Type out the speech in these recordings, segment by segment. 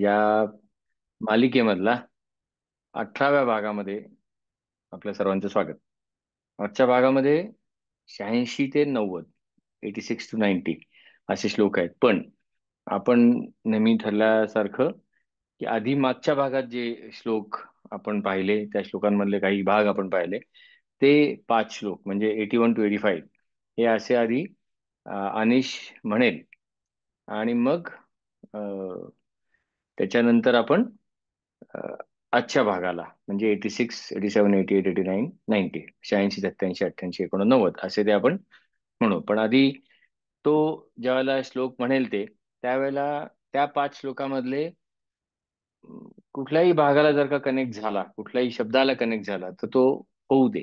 या मालिकेमधला 18व्या भागामध्ये आपल्या सर्वांचं स्वागत. आजच्या भागामध्ये 86 ते 90, 86 to 90 असे श्लोक आहेत. पण आपण नेहमी ठरल्यासारखं की आधी मागच्या भागात जे श्लोक आपण पाहिले, त्या श्लोकांमधले काही भाग आपण पाहिले, ते 5 श्लोक म्हणजे 81 to 85 हे असे आधी अनिश म्हणेल. आणि मग त्याच्यानंतर आपण अ, आजच्या भागाला म्हणजे 86 87 88 89 90 86 87 88 89 असे ते आपण म्हणू. पण आधी तो ज्यावेळेला श्लोक म्हणेल त्यावेळेला त्या 5 श्लोकामधले कुठल्याही भागाला जर का कनेक्ट झाला, कुठल्याही शब्दाला कनेक्ट झाला, तर तो होऊ दे,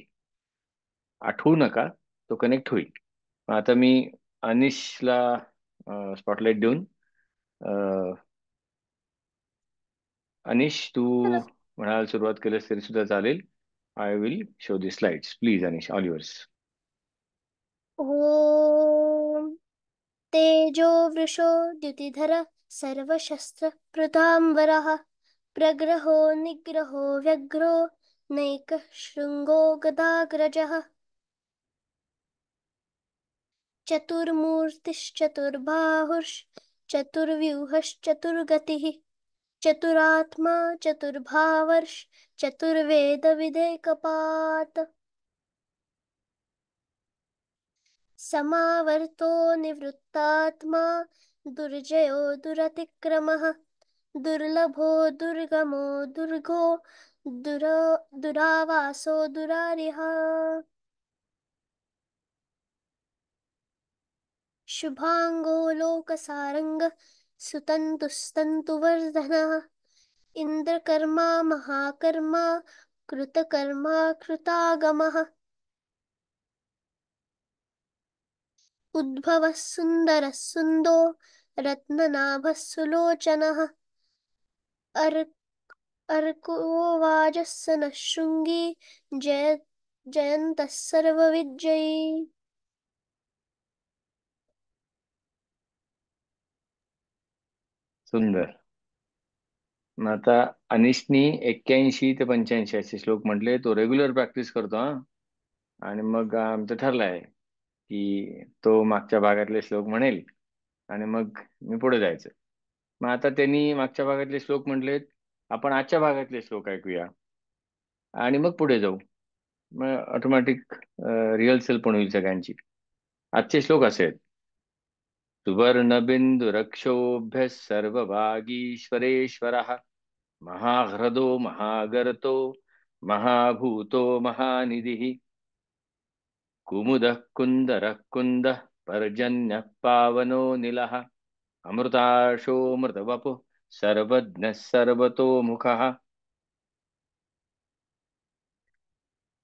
आठवू नका, तो कनेक्ट होईल. मग आता मी अनिशला स्पॉटलाइट देऊन अनिश, तू चलो. म्हणायला सुरुवात केलंस तरी सुद्धा चालेल. I will show the slides. Please Anish, all yours. ॐ तेजो वृषो द्युतिधर सर्वशस्त्र प्रताम्बरः प्रग्रहो निग्रहो व्यग्रो नैकः शृङ्गो गदाग्रजः चतुर्मूर्तिश्चतुर्बाहुश्चतुर्व्यूहश्चतुर्गतिः चतुरात्मा चतुर्भावर्षचतुर्वेदविदेकपात् समावर्तो निवृत्तात्मा दुर्जयो दुरतिक्रमः दुर्लभो दुर्गमो दुर्गो दुर दुरावासो दुरारिः शुभांगो लोकसारंग सुतंतुस्तंतुवर्धनः इंद्रकर्मा महाकर्मा कृतकर्मा कृतागमः उद्भवः सुन्दरः सुन्दो रत्ननाभः सुलोचनः अर्क अर्को वाजस्य नः शृङ्गी जय जयन्तः सर्वविजयी. सुंदर. मग आता अनिशनी 81 ते 85 असे श्लोक म्हटले. तो रेग्युलर प्रॅक्टिस करतो हा. आणि मग आमचं ठरलं आहे की तो मागच्या भागातले श्लोक म्हणेल आणि मग मी पुढे जायचं. मग आता त्यांनी मागच्या भागातले श्लोक म्हटलेत, आपण आजच्या भागातले श्लोक ऐकूया आणि मग पुढे जाऊ. मग ऑटोमॅटिक रिहर्सल पण होईल सगळ्यांची. आजचे श्लोक असे आहेत. सुवर्णबिंदुरक्षोभ्य सर्वभागीश्वरेश्वरः महाह्रदो महागर्तो महाभूतो महानिधिः कुमुदः कुन्दरः कुन्दः पर्जन्यः पावनो निलः अमृताशोऽमृतवपुः सर्वज्ञः सर्वतोमुखः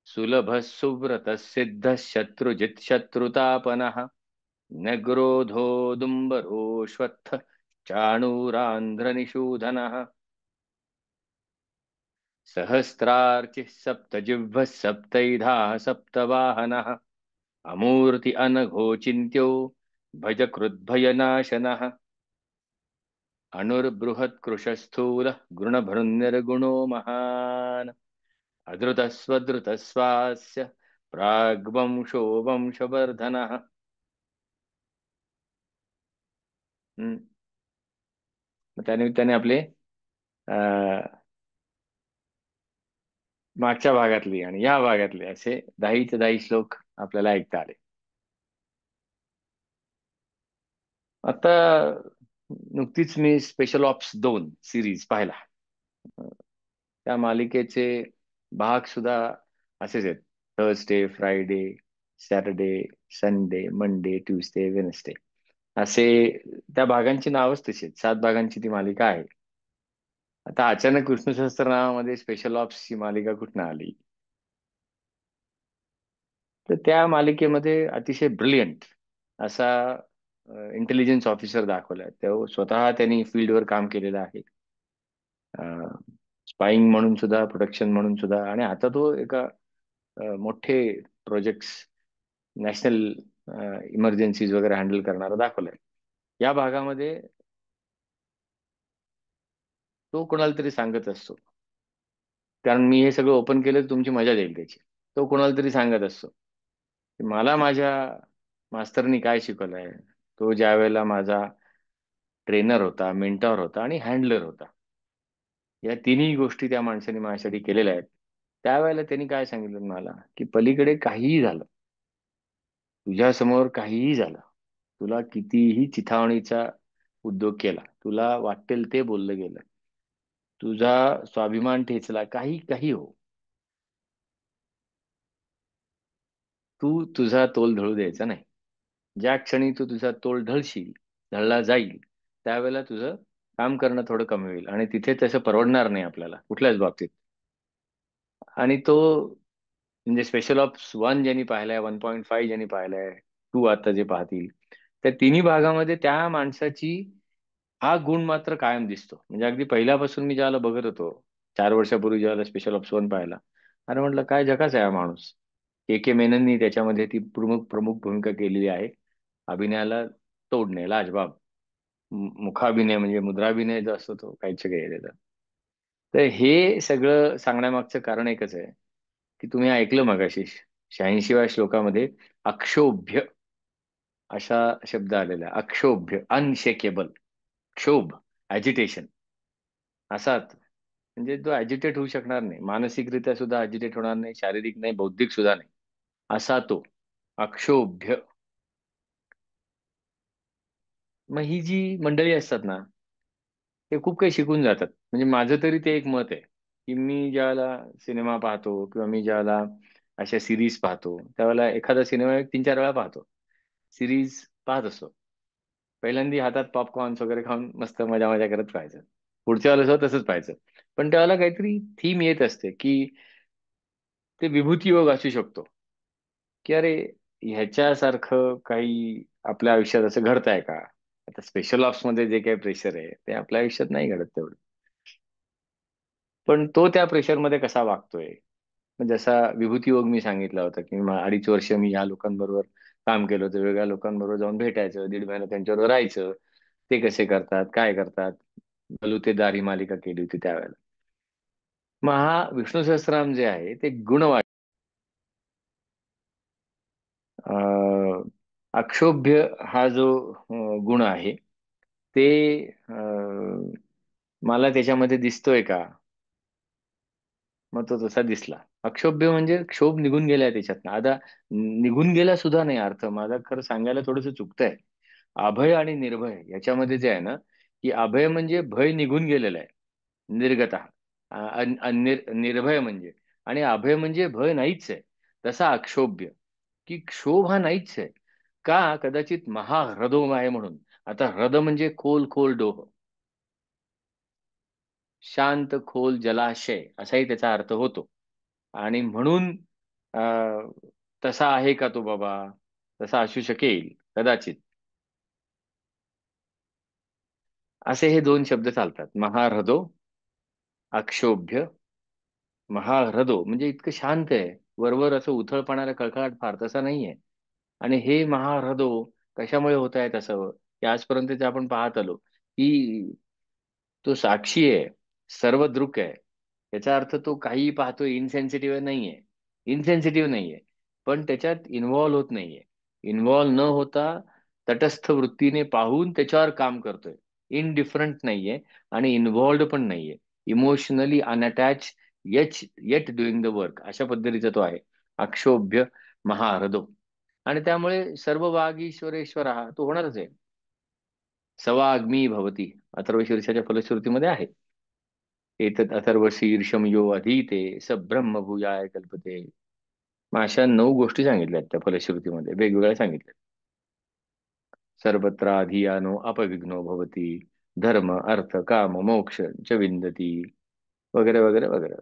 सुलभः सुव्रतः सिद्धः शत्रुजित् शत्रुतापनः नग्रोधो दुम्बरोऽश्वत्थः चाणूरान्ध्रनिषूदनः सहस्रार्चिः सप्तजिह्वः सप्तैधाः सप्तवाहनः अमूर्ति अनघोचिन्त्यो भजकृद्भयनाशनः अणुर्बृहत्कृशस्थूलः गुणभृन्निर्गुणो महान् अधृतस्वधृतस्वास्य प्राग्वंशो वंशवर्धनः. हम्म. मग त्यानिमित्ताने आपले मागच्या भागातली आणि या भागातले असे 10 चे 10 श्लोक आपल्याला ऐकता आले. आता नुकतीच मी स्पेशल ऑप्स 2 सिरीज पाहिला. त्या मालिकेचे भाग सुद्धा असेच आहेत. Thursday, Friday, Saturday, Sunday, Monday, Tuesday, Wednesday असे त्या भागांची नावच तशी आहेत. 7 भागांची ती मालिका आहे. आता अचानक विष्णू सहस्त्रनामामध्ये स्पेशल ऑप्स ही मालिका कुठनं आली? तर त्या मालिकेमध्ये अतिशय ब्रिलियंट असा इंटेलिजन्स ऑफिसर दाखवलाय. तो स्वतः त्यांनी फील्डवर काम केलेलं आहे, स्पाइंग म्हणून सुद्धा, प्रोटेक्शन म्हणून सुद्धा. आणि आता तो एका मोठे प्रोजेक्ट्स, नॅशनल इमर्जन्सीज वगैरे हँडल करणारा दाखवलाय. या भागामध्ये तो कोणाला तरी सांगत असतो. कारण मी हे सगळं ओपन केलं तर तुमची मजा येईल त्याची. तो कोणाला तरी सांगत असतो की मला माझ्या मास्तरनी काय शिकवलंय. तो ज्या वेळेला माझा ट्रेनर होता, मेंटॉर होता आणि हँडलर होता, या तिन्ही गोष्टी त्या माणसाने माझ्यासाठी केलेल्या आहेत. त्यावेळेला त्यांनी काय सांगितलं मला, की पलीकडे काहीही झालं, तुझ्यासमोर काहीही झालं, तुला कितीही चिथावणीचा उद्योग केला, तुला वाटेल ते बोललं गेलं, तुझा स्वाभिमान ठेचला, काही काही हो, तू तुझा तोल ढळू द्यायचा नाही. ज्या क्षणी तू तुझा तोल ढळशील, ढळला जाईल, त्यावेळेला तुझं काम करणं थोडं कमी होईल आणि तिथे तसं परवडणार नाही आपल्याला कुठल्याच बाबतीत. आणि तो म्हणजे स्पेशल ऑप्स 1 ज्यांनी पाहिलाय, 1.5 ज्यांनी पाहिलाय, 2 आता जे पाहतील, त्या तिन्ही भागामध्ये त्या माणसाची हा गुण मात्र कायम दिसतो. म्हणजे अगदी पहिल्यापासून मी ज्याला बघत होतो, 4 वर्षापूर्वी ज्याला स्पेशल ऑप्स 1 पाहिला, अरे म्हटलं काय झकास आहे हा माणूस. के मेनननी त्याच्यामध्ये ती प्रमुख प्रमुख भूमिका केलेली आहे. अभिनयाला तोडणे लाजबाब. मुखाभिनय म्हणजे मुद्राभिनय जो असतो तो काहीच काही आहे त्याचा. तर हे सगळं सांगण्यामागचं कारण एकच आहे, की तुम्ही ऐकलं मगाशी 86व्या श्लोकामध्ये अक्षोभ्य असा शब्द आलेला आहे. अक्षोभ्य, अनशेकेबल. क्षोभ, ॲजिटेशन, असाच म्हणजे तो ॲजिटेट होऊ शकणार नाही, मानसिकरित्या सुद्धा ॲजिटेट होणार नाही, शारीरिक नाही, बौद्धिक सुद्धा नाही, असा तो अक्षोभ्य. मग ही जी मंडळी असतात ना, ते खूप काही शिकून जातात. म्हणजे माझं तरी ते एक मत आहे, की मी ज्यावेळेला सिनेमा पाहतो किंवा मी ज्यावेळेला अशा सिरीज पाहतो, त्यावेळेला एखादा सिनेमा एक 3-4 वेळा पाहतो. सिरीज पाहत असतो. पहिल्यांदा हातात पॉपकॉर्न्स वगैरे खाऊन मस्त मजा मजा करत पाहायचं. पुढच्या वेळेला सुद्धा तसंच पाहायचं. पण त्यावेळेला काहीतरी थीम येत असते, की ते विभूती योग असू शकतो, की अरे ह्याच्यासारखं काही आपल्या आयुष्यात असं घडतंय का? आता स्पेशल ऑप्स मध्ये जे काही प्रेशर आहे ते आपल्या आयुष्यात नाही घडत तेवढं. पण तो त्या प्रेशरमध्ये कसा वागतोय? मग जसा विभूती योग मी सांगितला होता, की 2.5 वर्ष मी या लोकांबरोबर काम केलं होतं. वेगळ्या लोकांबरोबर जाऊन भेटायचं, 1.5 महिना त्यांच्याबरोबर राहायचं. ते कसे करतात, काय करतात, बलुतेदार ही मालिका केली होती त्यावेळेला. मग हा विष्णू सहस्त्रनाम जे आहे ते गुणवाचक. अं, अक्षोभ्य हा जो गुण आहे, ते मला त्याच्यामध्ये दिसतोय का? मग तो तसा दिसला. अक्षोभ्य म्हणजे क्षोभ निघून गेलाय त्याच्यातनं. आता निघून गेला सुद्धा नाही अर्थ माझा, खरं सांगायला थोडंसं चुकतंय. अभय आणि निर्भय याच्यामध्ये जे आहे ना, की अभय म्हणजे भय निघून गेलेलं आहे, निर्गत. निर्भय म्हणजे, आणि अभय म्हणजे भय नाहीच आहे. तसा अक्षोभ्य, की क्षोभ हा नाहीच आहे. का? कदाचित महाह्रदो आहे म्हणून. आता ह्रद म्हणजे खोल खोल डोह, शांत खोल जलाशय असाही त्याचा अर्थ होतो. आणि म्हणून अ, तसा आहे का तो बाबा? तसा असू शकेल कदाचित. असे हे 2 शब्द चालतात. महाह्रदो, अक्षोभ्य. महाह्रदो म्हणजे इतकं शांत आहे. वरवर असं उथळपणाला कळकळाट फार तसा नाहीये. आणि हे महाह्रदो कशामुळे होत आहेत असं, की आजपर्यंत जे आपण पाहत आलो, की तो साक्षी आहे, सर्वदृक आहे. याचा अर्थ तो काहीही पाहतोय, इनसेन्सिटिव्ह नाहीये. इनसेन्सिटिव्ह नाहीये. पण त्याच्यात इन्व्हॉल्व होत नाहीये. इन्व्हॉल्व न होता तटस्थ वृत्तीने पाहून त्याच्यावर काम करतोय. इनडिफरंट नाहीये आणि इन्व्हॉल्ड पण नाहीये. Emotionally unattached, yet doing the work, अशा पद्धतीचा तो आहे. अक्षोभ्य महाहृदो. आणि त्यामुळे सर्व वाग ईश्वरेश्वर हा तो होणारच आहे. सवाग्मी भवती, अथर्वशीर्षाच्या फलश्रुतीमध्ये आहे. एतत् अथर्व शीर्षम यो अधीते स ब्रह्म भूयाय कल्पते. मग अशा 9 गोष्टी सांगितल्यात त्या फलश्रुतीमध्ये, वेगवेगळ्या सांगितल्या. सर्वत्र अधियानो अपविघ्नो भवती, धर्म अर्थ काम मोक्ष च विंदती, वगैरे वगैरे वगैरे.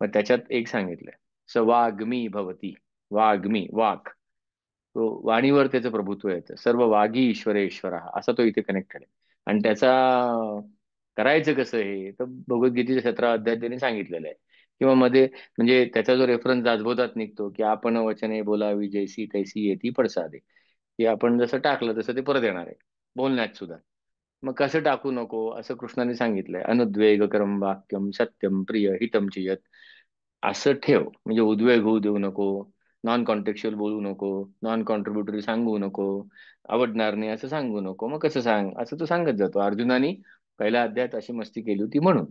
मग त्याच्यात एक सांगितलंय, स वाग्मी भवती. वाग्मी, वाक, तो वाणीवर त्याचं प्रभुत्व येतं. सर्व वागी ईश्वरेश्वर असा तो इथे कनेक्टेड आहे. आणि त्याचा करायचं कसं हे तर भगवद्गीतेच्या 17 अध्यायात त्यांनी सांगितलेलं आहे. किंवा मध्ये म्हणजे त्याचा जो रेफरन्स दासबोधात निघतो, की आपण वचने बोलावी जैसी तैसी येती पडसादे, की आपण जसं टाकलं तसं ते परत येणार आहे, बोलण्यात सुद्धा. मग कसं टाकू नको असं कृष्णाने सांगितलंय. अनुद्वेगकरम वाक्यम सत्यम प्रिय हितम चियत. असं ठेव, म्हणजे उद्वेग होऊ देऊ नको, नॉन कॉन्टेक्च्युअल बोलू नको, नॉन कॉन्ट्रीब्युटरी सांगू नको, आवडणार नाही असं सांगू नको. मग कसं सांग, असं तो सांगत जातो. अर्जुनानी पहिल्या अध्यायात अशी मस्ती केली होती म्हणून.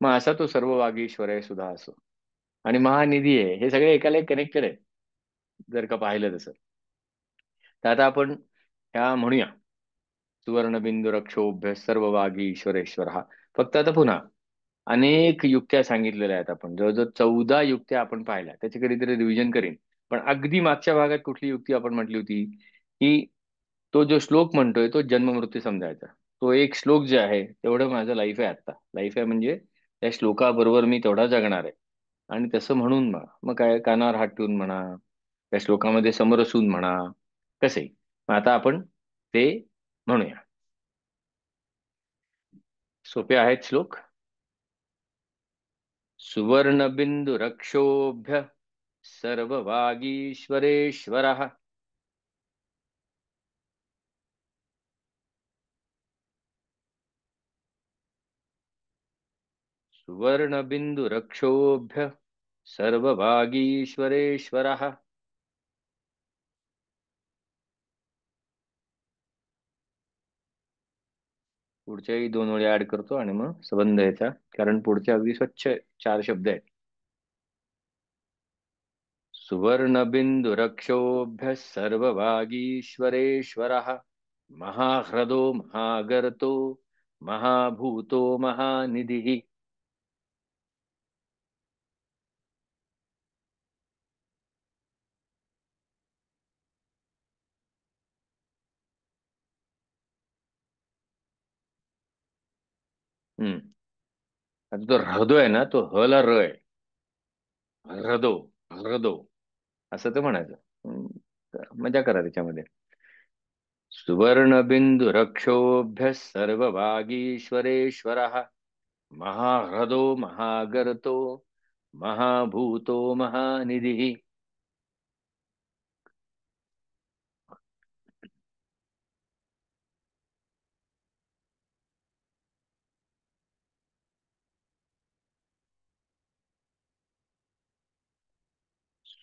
मग असा तो सर्व वागीश्वर आहे सुद्धा असो, आणि महानिधी आहे, हे सगळे एकाला एक कनेक्टेड आहे जर का पाहिलं तसं. तर आता आपण ह्या म्हणूया, सुवर्णबिंदू रक्षोभ्य सर्व वागी ईश्वरेश्वर हा. फक्त आता पुन्हा अनेक युक्त्या सांगितलेल्या आहेत. आपण जवळजवळ 14 युक्त्या आपण पाहिल्या, त्याची कधीतरी रिव्हिजन करीन. पण अगदी मागच्या भागात कुठली युक्ती आपण म्हटली होती, की तो जो श्लोक म्हणतोय तो जन्ममृत्यू समजायचा. तो एक श्लोक जे आहे तेवढं माझं लाईफ आहे. आता लाईफ आहे म्हणजे त्या श्लोकाबरोबर मी तेवढा जगणार आहे. आणि तसं म्हणून मग काय, कानावर हात ठेवून म्हणा, त्या श्लोकामध्ये समरसून म्हणा, कसे. मग आता आपण ते म्हणूया. सोपे आहेत श्लोक. सुवर्णबिंदु रक्षोभ्य सर्ववागीश्वरेश्वरः. सुवर्णबिंदु रक्षोभ्य सर्वभागीश्वरेश्वरः. पुढच्याही 2 ओळी ऍड करतो आणि मग संबंध याचा, कारण पुढचे अगदी स्वच्छ 4 शब्द आहेत. सुवर्णबिंदु रक्षोभ्य सर्वभागीश्वरेश्वरः. महाह्रदो महागर्तो महाभूतो महानिधिः. हम्म. आता तो हृदय आहे ना, तो ह ला र आहे. हृदो, हृदो असं ते म्हणायचं. तर मजा करा त्याच्यामध्ये. सुवर्णबिंदु रक्षोभ्य सर्वभागीश्वरेश्वरः. महाह्रदो महागर्तो महाभूतो महानिधिः.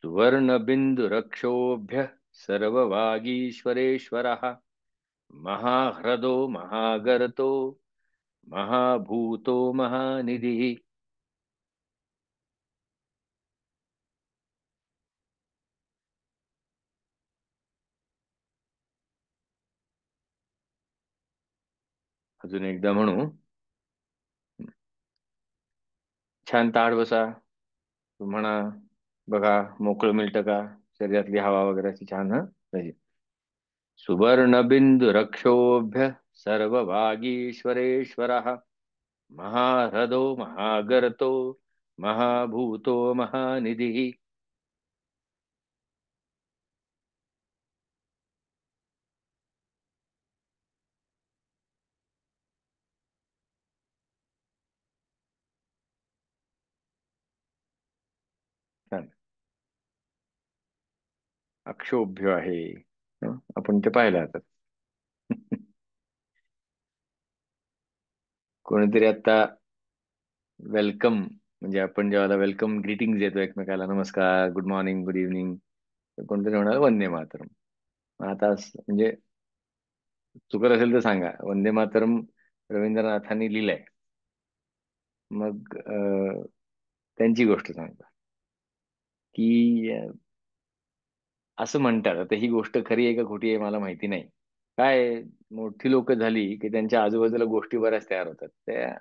सुवर्णबिंदु रक्षोभ्य सर्वभागीश्वरेश्वरः. महाह्रदो महागर्तो महाभूतो महानिधिः. अजून एकदा म्हणू. छान ताड बसा. म्हणा, बघा मोकळं मिळतं का, शरीरातली हवा वगैरे अशी छान ह पाहिजे. सुवर्णबिंदु रक्षोभ्य सर्वभागीश्वरेश्वरः. महाह्रदो महागर्तो महाभूतो महानिधिः. छान. अक्षोभ्य आहे. आपण ते पाहिलं आता. कोणीतरी आता वेलकम, म्हणजे आपण जेव्हा वेलकम ग्रीटिंग देतो एकमेकाला, नमस्कार, गुड मॉर्निंग, गुड इव्हनिंग, तर कोणतरी म्हणाल वंदे मातरम. मग आता म्हणजे चुकत असेल तर सांगा. वंदे मातरम रवींद्रनाथांनी लिहिलंय. मग त्यांची गोष्ट सांगता की असं म्हणतात. आता ही गोष्ट खरी आहे का खोटी आहे मला माहिती नाही. काय, मोठी लोक झाली की त्यांच्या आजूबाजूला गोष्टी बऱ्याच तयार होतात. त्या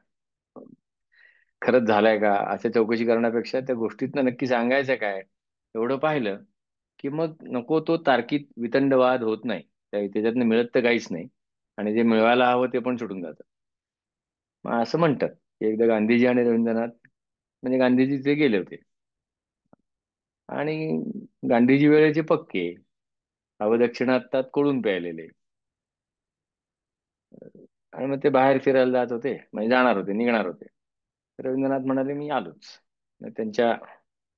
खरंच झालंय का असं चौकशी करण्यापेक्षा त्या गोष्टीतनं नक्की सांगायचं काय एवढं पाहिलं की मग नको तो तार्किक वितंडवाद होत नाही. त्याच्यातनं मिळत तर काहीच नाही, आणि जे मिळवायला हवं ते पण सुटून जातं. मग असं म्हणतात की एकदा गांधीजी आणि रवींद्रनाथ, म्हणजे गांधीजी ते गेले होते, आणि गांधीजी वेळेचे पक्के, अवदक्षिणातात कोळून प्यायलेले, आणि मग ते बाहेर फिरायला जात होते, म्हणजे जाणार होते, निघणार होते. रवींद्रनाथ म्हणाले मी आलोच. मग त्यांच्या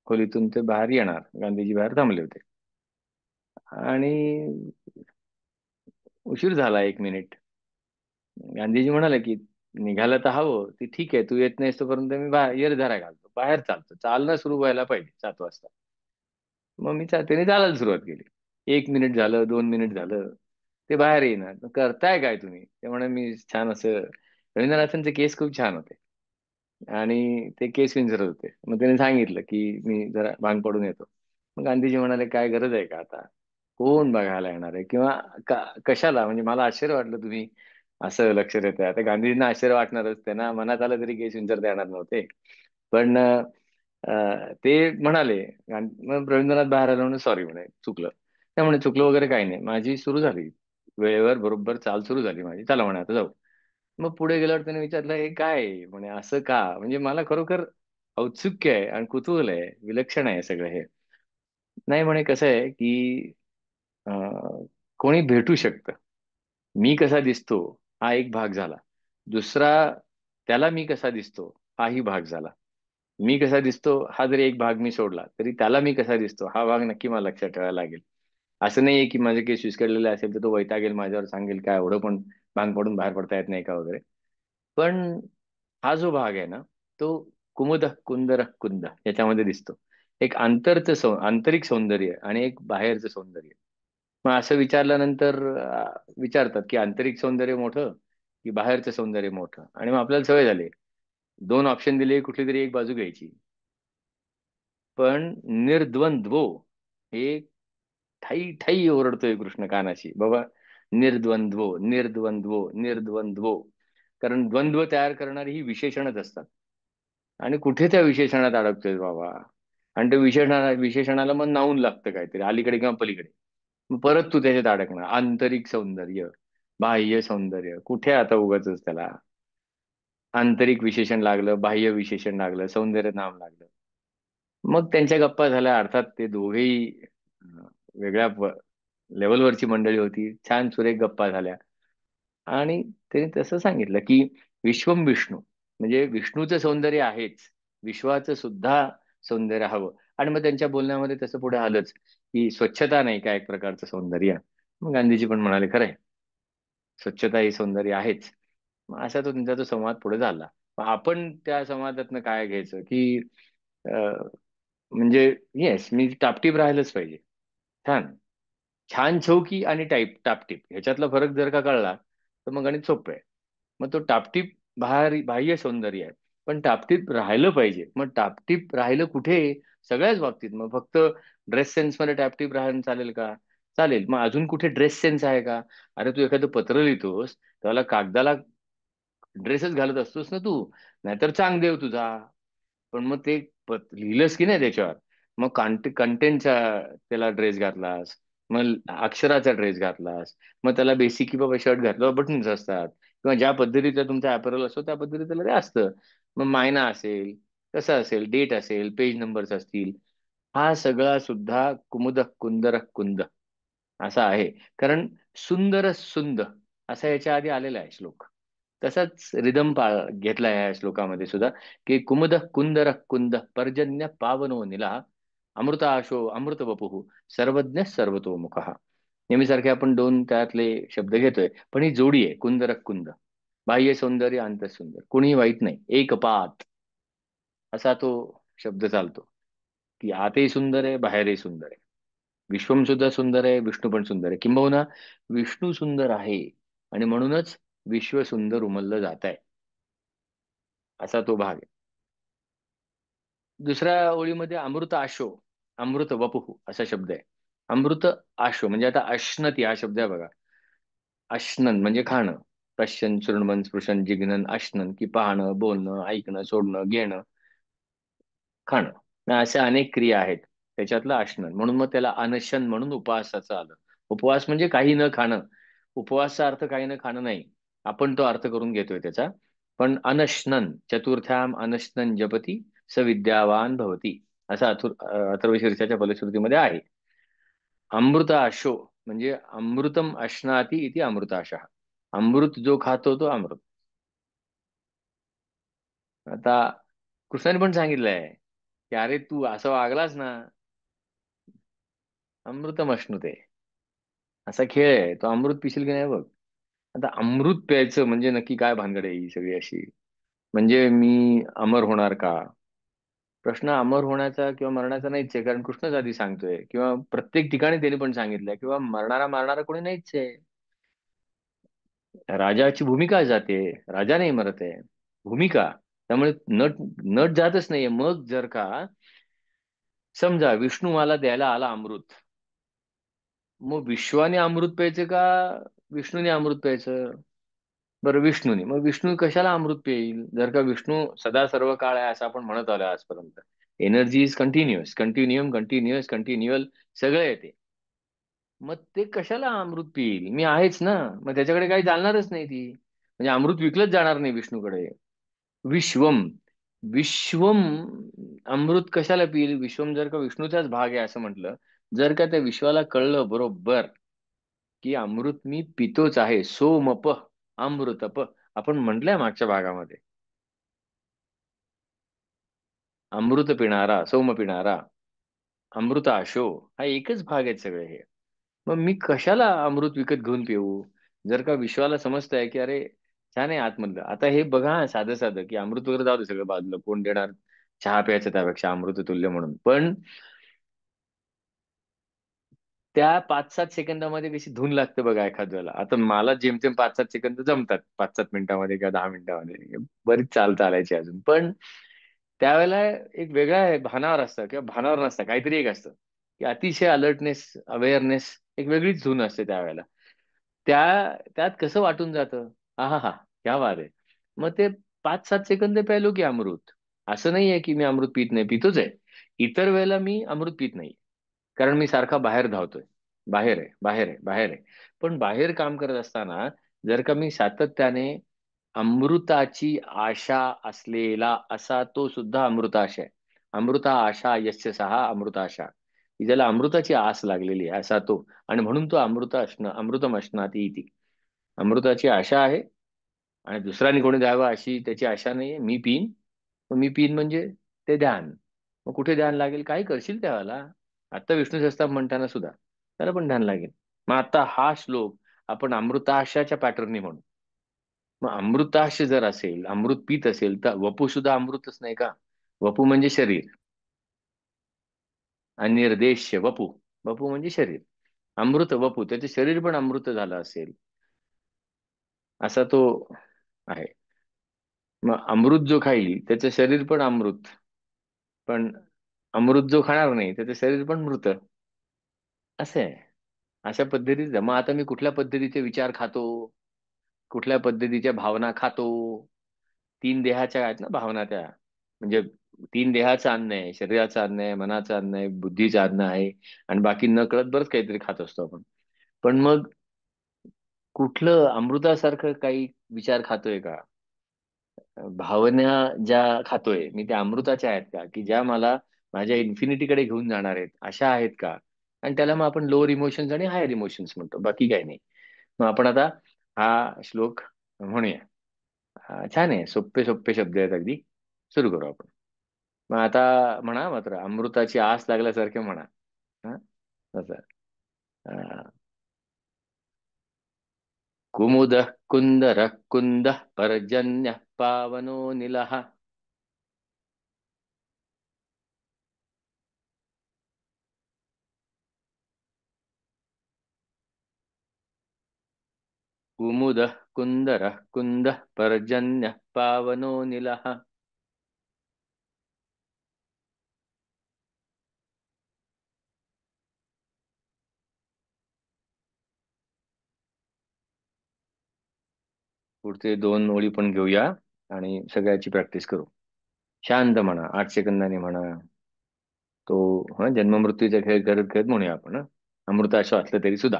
खोलीतून ते बाहेर येणार, गांधीजी बाहेर थांबले होते, आणि उशीर झाला 1 मिनिट. गांधीजी म्हणाले की निघायला तर हवं, ती ठीक आहे, तू येत नाहीस तोपर्यंत मी बाहेर धरा घालतो, बाहेर चालतो, चालणं सुरू व्हायला पाहिजे 7 वाजता. मग त्याने चालायला सुरुवात केली. 1 मिनिट झालं, 2 मिनिट झालं, ते बाहेर येईना. मग करताय काय तुम्ही? ते म्हणे मी छान असं, रवींद्रनाथांचे केस खूप छान होते आणि ते केस विंचरत होते. मग त्याने सांगितलं की मी जरा भांग पडून येतो. मग गांधीजी म्हणाले काय गरज आहे का आता? कोण बघायला येणार आहे किंवा कशाला? म्हणजे मला आश्चर्य वाटलं तुम्ही असं लक्ष देताय. आता गांधीजींना आश्चर्य वाटणारच, त्यांना मनात आलं तरी केस विंचरता येणार नव्हते. पण ते म्हणाले, मग रवींद्रनाथ बाहेर आले, म्हणे सॉरी म्हणे चुकलं. त्या म्हणे चुकलं वगैरे काही नाही, माझी सुरू झाली वेळेवर बरोबर चाल सुरू झाली माझी, चला म्हणे आता जाऊ. मग पुढे गेल्यावर त्याने विचारलं हे काय आहे? म्हणे असं का? म्हणजे मला खरोखर औत्सुक्य आहे आणि कुतूहल आहे, विलक्षण आहे सगळं हे. नाही म्हणे कसं आहे की कोणी भेटू शकतं, मी कसा दिसतो हा एक भाग झाला, दुसरा त्याला मी कसा दिसतो हाही भाग झाला. मी कसा दिसतो हा जरी एक भाग मी सोडला तरी त्याला मी कसा दिसतो हा भाग नक्की मला लक्षात ठेवायला लागेल. असं नाहीये की माझे केस विस्कटलेले असेल तर तो वैतागेल माझ्यावर, सांगेल काय एवढं पण भांग पडून बाहेर पडता येत नाही का वगैरे. पण हा जो भाग आहे ना, तो कुमुद कुंदर कुंद याच्यामध्ये दिसतो. एक आंतरिक सौंदर्य आणि एक बाहेरचं सौंदर्य. मग असं विचारल्यानंतर विचारतात की आंतरिक सौंदर्य मोठं की बाहेरचं सौंदर्य मोठं, आणि मग आपल्याला सवय झाली 2 ऑप्शन दिले कुठली तरी एक बाजू घ्यायची. पण निर्द्वंद्वो हे ठाई ठाई ओरडतोय कृष्ण कानाशी, बाबा निर्द्वंद्वो निर्द्वंद्वो निर्द्वंद्वो. कारण द्वंद्व तयार करणारी ही विशेषणच असतात. आणि कुठे त्या विशेषणात अडकतोय बाबा? आणि ते विशेषणाला मग नाऊन लागतं काहीतरी अलीकडे किंवा पलीकडे. मग परत तू त्याच्यात अडकणार. आंतरिक सौंदर्य, बाह्य सौंदर्य, कुठे आता उगाच त्याला आंतरिक विशेषण लागलं, बाह्य विशेषण लागलं, सौंदर्य नाम लागलं. मग त्यांच्या गप्पा झाल्या. अर्थात ते दोघेही वेगळ्या लेवलवरची मंडळी होती, छान सुरेख गप्पा झाल्या. आणि त्याने तसं सांगितलं की विश्वम विष्णू म्हणजे विष्णूचं सौंदर्य आहेच, विश्वाचं सुद्धा सौंदर्य हवं. आणि मग त्यांच्या बोलण्यामध्ये तसं पुढे आलंच की स्वच्छता नाही का एक प्रकारचं सौंदर्य. मग गांधीजी पण म्हणाले खरंय, स्वच्छता ही सौंदर्य आहेच. मग असा तो त्यांचा तो संवाद पुढे झाला. मग आपण त्या संवादातनं काय घ्यायचं की म्हणजे येस, मी टापटीप राहिलंच पाहिजे. छान, छान छौकी आणि टापटीप ह्याच्यातला फरक जर का कळला तर मग गणित सोपं आहे. मग तो टापटीप बाह्य सौंदर्य आहे, पण टापटीप राहिलं पाहिजे. मग टापटीप राहिलं कुठे? सगळ्याच बाबतीत. मग फक्त ड्रेस सेन्स मध्ये टापटीप राहणं चालेल का? चालेल. मग अजून कुठे ड्रेस सेन्स आहे का? अरे तू एखादं पत्र लिहितोस त्याला कागदाला ड्रेसच घालत असतोस ना तू, नाहीतर चांग देव तुझा. पण मग ते लिहिलंस की नाही त्याच्यावर, मग कंटेंटचा त्याला ड्रेस घातलास, मग अक्षराचा ड्रेस घातलास, मग त्याला बेसिक की बाबा शर्ट घातल्यावर बटन्स असतात किंवा ज्या पद्धतीचा तुमचा अपॅरल असतो त्या पद्धतीने त्याला ते असतं. मग मायना असेल, कसं असेल, डेट असेल, पेज नंबर्स असतील, हा सगळा सुद्धा कुमुद कुंदर कुंद असा आहे. कारण सुंदर सुंद असा याच्या आधी आलेला आहे श्लोक. तसाच रिदम घेतला या श्लोकामध्ये सुद्धा की कुमुद कुंदर कुंद पर्जन्य पावनो निला अमृत आशो अमृत वपुः सर्वज्ञ सर्वतोमुख. नेहमीसारखे आपण दोन त्यातले शब्द घेतोय, पण ही जोडी आहे कुंदर कुंद. बाह्य सौंदर्य अंतःसुंदर, कुणीही वाईट नाही, एकपात असा तो शब्द चालतो की आतही सुंदर आहे, बाहेरही सुंदर आहे. विश्वम सुद्धा सुंदर आहे, विष्णू पण सुंदर आहे, किंबहुना विष्णू सुंदर आहे आणि म्हणूनच विश्व सुंदर उमललं जात आहे, असा तो भाग आहे. दुसऱ्या ओळीमध्ये अमृत आशो अमृत वपुः असा शब्द आहे. अमृत आशो म्हणजे आता अश्नती हा शब्द आहे बघा. अश्नन म्हणजे खाणं. पश्यन शृण्वन् स्पृशन जिघ्नन अश्नन की पाहणं, बोलणं, ऐकणं, सोडणं, घेणं, खाणं. मग अशा अनेक क्रिया आहेत, त्याच्यातलं आशनन. म्हणून मग त्याला अनशन म्हणून उपवासाचं आलं. उपवास म्हणजे काही न खाणं. उपवासचा अर्थ काही न खाणं नाही, आपण तो अर्थ करून घेतोय त्याचा. पण अनशनन चतुर्थ्याम अनशनन जपती स विद्यावान भवती असं अथर्वशीर्षाच्या फलश्रुतीमध्ये आहे. अमृत आशो म्हणजे अमृतम अश्नाती इति अमृताशः. अमृत जो खातो तो अमृत. आता कृष्णाने पण सांगितलंय की अरे तू असं वागलास ना, अमृतम अश्नुते, असा खेळ आहे तो, अमृत पिशील की नाही बघ. आता अमृत प्यायचं म्हणजे नक्की काय भानगड आहे ही सगळी अशी? म्हणजे मी अमर होणार का? प्रश्न अमर होण्याचा किंवा मरण्याचा नाहीच आहे, कारण कृष्णच आधी सांगतोय, किंवा प्रत्येक ठिकाणी त्यांनी पण सांगितलंय, किंवा मरणारा मारणारा कोणी नाहीच आहे. राजाची भूमिका जाते, राजा नाही मरत आहे, भूमिका. त्यामुळे नट नट जातच नाहीये. मग जर का समजा विष्णू मला द्यायला आला अमृत, मग विश्वाने अमृत प्यायचं का विष्णूने अमृत प्यायचं? बरं, विष्णूने. मग विष्णू कशाला अमृत पिईल? जर का विष्णू सदा सर्व काळ आहे असं आपण म्हणत आलोय आजपर्यंत. एनर्जी इज कंटिन्युअस, कंटिन्युअम, कंटिन्युअस, कंटिन्युअल, सगळं येते. मग ते कशाला अमृत पिईल? मी आहेच ना. मग त्याच्याकडे काही चालणारच नाही ती. म्हणजे अमृत विकलंच जाणार नाही विष्णूकडे. विश्वम, विश्वम, अमृत कशाला पिईल? विश्वम जर का विष्णूचाच भाग आहे असं म्हटलं, जर का त्या विश्वाला कळलं बरोबर की अमृत मी पितोच आहे, सोमप अमृतप, आपण म्हटलंय मागच्या भागामध्ये, अमृत पिणारा, सोम पिणारा, अमृताशो, हा एकच भाग आहेत सगळे हे. मग मी कशाला अमृत विकत घेऊन पिऊ? जर का विश्वाला समजतंय की अरे छान आहे आतमधलं. आता हे बघा हा, साधं साधं की अमृत वगैरे जाऊ दे सगळं बाजूला, कोण देणार चहा प्यायचं त्यापेक्षा अमृत तुल्य म्हणून. पण त्या 5-7 सेकंदामध्ये कशी धून लागते बघा एखाद्याला. आता मला जेमतेम 5-7 सेकंद जमतात, 5-7 मिनिटामध्ये किंवा 10 मिनिटामध्ये, बरीच चाल चालायची अजून. पण त्यावेळेला एक वेगळ्या भानावर असतं किंवा भानावर नसतं, काहीतरी एक असतं की अतिशय अलर्टनेस, अवेअरनेस, एक वेगळीच धून असते त्यावेळेला. त्यात कसं वाटून जातं, हा हा हा, क्या बात आहे. मग ते 5-7 सेकंद प्यायलो की अमृत. असं नाहीये की मी अमृत पित नाही, पितोच आहे. इतर वेळेला मी अमृत पित नाही, कारण मी सारखा बाहेर धावतोय. बाहेर आहे, बाहेर आहे, बाहेर आहे. पण बाहेर काम करत असताना जर का मी सातत्याने अमृताची आशा असलेला असा तो सुद्धा अमृताशा आहे. अमृता आशा यस्य सहा अमृताशा, की ज्याला अमृताची आस लागलेली आहे असा तो. आणि म्हणून तो अमृतम अश्नाती इति. अमृताची आशा आहे, आणि दुसऱ्याने कोणी द्यावं अशी त्याची आशा नाहीये. मी पिन. मग मी पिन म्हणजे ते ध्यान. मग कुठे ध्यान लागेल? काय करशील त्यावेळेला? आता विष्णू सहस्त्रनाम म्हणताना सुद्धा त्याला पण ध्यान लागेल. मग आता हा श्लोक आपण अमृताशाच्या पॅटर्नने म्हणू. मग अमृताश जर असेल, अमृत पित असेल, तर वपू सुद्धा अमृतच नाही का? वपू म्हणजे शरीर, अनिर्देश्य वपू. वपू म्हणजे शरीर. अमृत वपू, त्याचे शरीर पण अमृत झालं असेल असा तो आहे. मग अमृत जो खाईल त्याचं शरीर पण अमृत, पण अमृत जो खाणार नाही त्याचं शरीर पण मृत, असं आहे. अशा पद्धतीचं. मग आता मी कुठल्या पद्धतीचे विचार खातो, कुठल्या पद्धतीच्या भावना खातो? 3 देहाच्या आहेत ना भावना त्या. म्हणजे 3 देहाचं अन्न आहे, शरीराचं अन्न आहे, मनाचं अन्न आहे, बुद्धीचं अन्न आहे, आणि बाकी न कळत बरंच काहीतरी खात असतो आपण. पण मग कुठलं अमृतासारखं काही विचार खातोय का? भावना ज्या खातोय मी त्या अमृताच्या आहेत का, की ज्या मला माझ्या इन्फिनिटीकडे घेऊन जाणार आहेत, अशा आहेत का? आणि त्याला मग आपण लोअर इमोशन्स आणि हायर इमोशन्स म्हणतो, बाकी काही नाही. मग आपण आता हा श्लोक म्हणूया. छान आहे, सोपे सोपे शब्द आहेत अगदी. सुरू करू आपण. मग आता म्हणा मात्र अमृताची आस लागल्यासारखे म्हणा. हा, तसं. अं, कुमुदः कुन्दरः कुन्दः पर्जन्यः पावनो निलः. कुमुदः कुन्दरः कुन्दः पर्जन्यः पावनो निलः. पुढचे 2 ओळी पण घेऊया आणि सगळ्याची प्रॅक्टिस करू. शांत म्हणा, 8 सेकंदाने म्हणा. तो हा जन्ममृत्यूचा खेळ करत खेळत म्हणूया आपण, अमृताशो असलं तरी सुद्धा.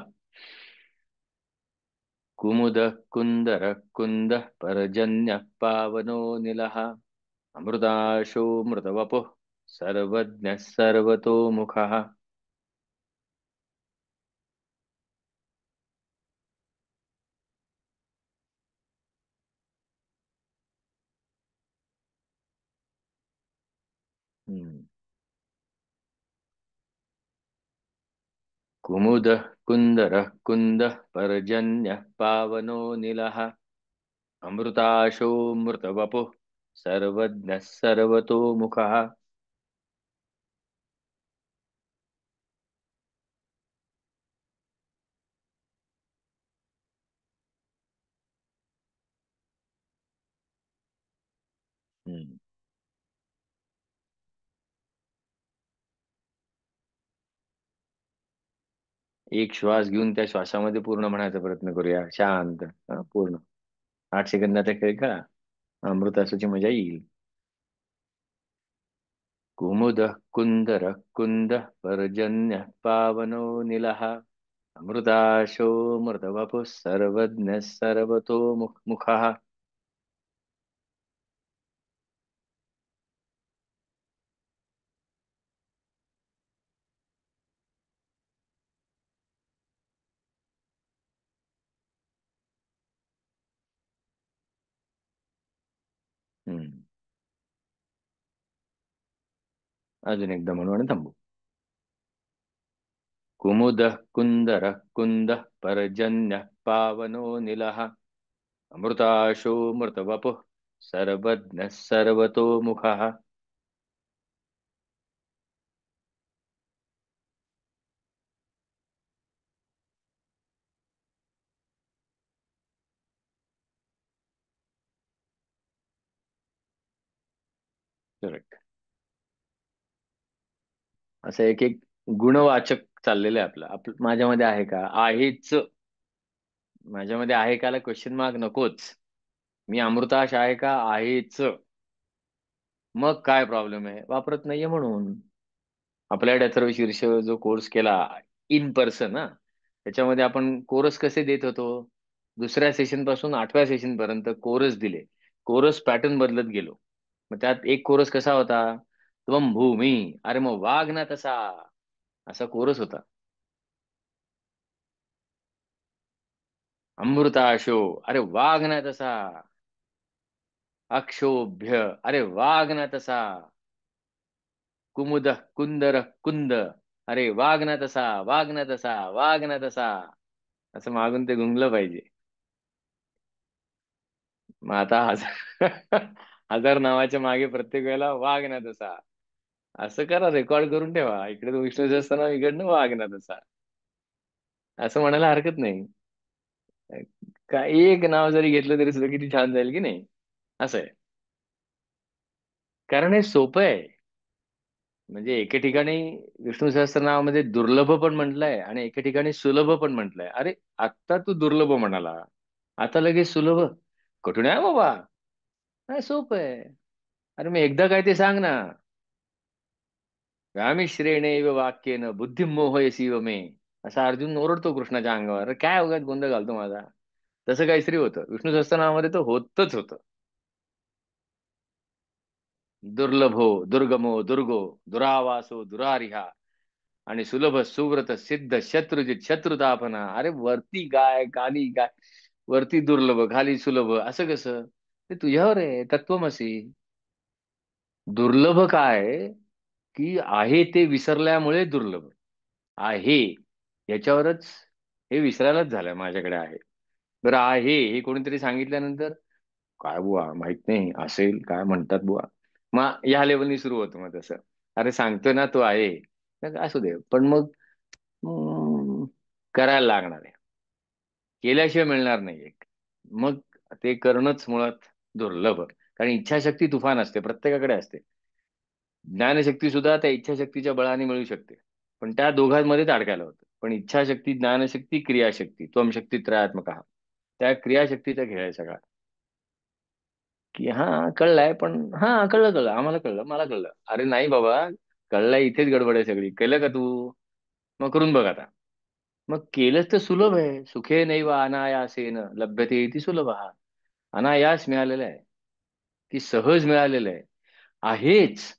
कुमुदः कुन्दरः कुन्दः पर्जन्यः पावनो निलः. अमृताशो मृतवपुः सर्वज्ञः सर्वतोमुखः. हम्म. कुमुदः कुन्दरः कुन्दः पर्जन्यः पावनो निलः अमृताशोऽमृतवपुः सर्वज्ञः सर्वतोमुखः। हम्म. एक श्वास घेऊन त्या श्वासामध्ये पूर्ण म्हणायचा प्रयत्न करूया, शांत. पूर्ण 8 सेकंदाचा खेळ खेळा. अमृताची मजा येईल. कुमुदः कुन्दरः कुन्दः पर्जन्यः पावनो निलः अमृताशोऽमृतवपुः सर्वज्ञः सर्वतो मुखः. हम्म. अजून एकदा म्हणू आणि थांबू. कुमुदः कुन्दरः कुन्दः पर्जन्यः पावनो निलः अमृताशोऽमृतवपुः सर्वज्ञः सर्वतो मुखः. करेक्ट. असं एक एक गुणवाचक चाललेलं आहे आपलं. माझ्यामध्ये आहे का? आहेच. माझ्यामध्ये आहे काला क्वेश्चन मार्क नकोच. मी अमृताश आहे का? आहेच. मग काय प्रॉब्लेम आहे? वापरत नाहीये म्हणून. आपल्या अथर्व शीर्ष जो कोर्स केला इन पर्सन, त्याच्यामध्ये आपण कोरस कसे देत होतो? दुसऱ्या सेशन पासून 8व्या सेशन पर्यंत कोरस दिले. कोरस पॅटर्न बदलत गेलो. मग त्यात एक कोरस कसा होता? त्वम भूमी, अरे मग वाघ ना तसा, असा कोरस होता. अमृताशो, अरे वाघ ना तसा. अक्षोभ्य, अरे वाघ ना तसा. कुमुद कुंदर कुंद, अरे वाघ ना तसा, वाघ ना तसा, वाघ ना तसा. असं मागून ते गुंगलं पाहिजे. मग आता हजार हजार नावाच्या मागे प्रत्येक वेळेला वाघ ना तसा असं करा, रेकॉर्ड करून ठेवा. इकडे तो विष्णूचं असताना इकडनं वाघ ना तसा असं म्हणायला हरकत नाही. का एक नाव जरी घेतलं तरी सुद्धा किती छान जाईल की नाही? असं आहे. कारण हे सोपं आहे. म्हणजे एके ठिकाणी विष्णू सहस्त्रनामामध्ये दुर्लभ पण म्हटलंय आणि एके ठिकाणी सुलभ पण म्हटलंय. अरे आत्ता तू दुर्लभ म्हणाला, आता लगेच सुलभ? कठीण आहे बाबा. नाही, सोपं आहे. अरे मग एकदा काय ते सांग ना. व्यामिश्रेणेव वाक्येन बुद्धी मोहयसीव मे, असा अर्जुन ओरडतो कृष्णाच्या अंगावर. अरे काय उगाच गोंधळ घालतो माझा? तसं काहीतरी होतं विष्णू सहस्त्रनामामध्ये, तर होतच होतं. दुर्लभो दुर्गमो दुर्गो दुरावासो दुरारिहा आणि सुलभ सुव्रत सिद्ध शत्रुजित शत्रुतापना. अरे वरती काय, खाली काय? वरती दुर्लभ, खाली सुलभ, असं कसं? ते तुझ्यावर आहे. तत्वमसी. दुर्लभ काय? की आहे ते विसरल्यामुळे दुर्लभ आहे. याच्यावरच हे विसरायलाच झालंय. माझ्याकडे आहे, बरं आहे हे कोणीतरी सांगितल्यानंतर, काय बुवा माहित नाही, असेल काय म्हणतात बुवा. मग या लेवलनी सुरू होतं मग तसं. अरे सांगतोय ना तो आहे. मग असू दे, पण मग करायला लागणार आहे. केल्याशिवाय मिळणार नाही एक. मग ते करणंच मुळात दुर्लभ. कारण इच्छाशक्ती तुफान असते, प्रत्येकाकडे असते. ज्ञानशक्ती सुद्धा त्या इच्छाशक्तीच्या बळाने मिळू शकते. पण त्या दोघांमध्येच अडकायला होतं. पण इच्छाशक्ती, ज्ञानशक्ती, क्रियाशक्ती, त्वमशक्ती त्रयात्मक, त्या क्रियाशक्तीचा खेळ आहे सगळा. की हा कळलाय, पण हा कळलं कळलं, आम्हाला कळलं, मला कळलं. अरे नाही बाबा, कळलंय इथेच गडबड आहे सगळी. केलं का तू? मग करून बघ आता. मग केलंच तर सुलभ आहे. सुखे नैव अनायासेन लभ्यते इति सुलभ. अनायास मिळालेलं आहे, की सहज मिळालेलं आहे. आहेच.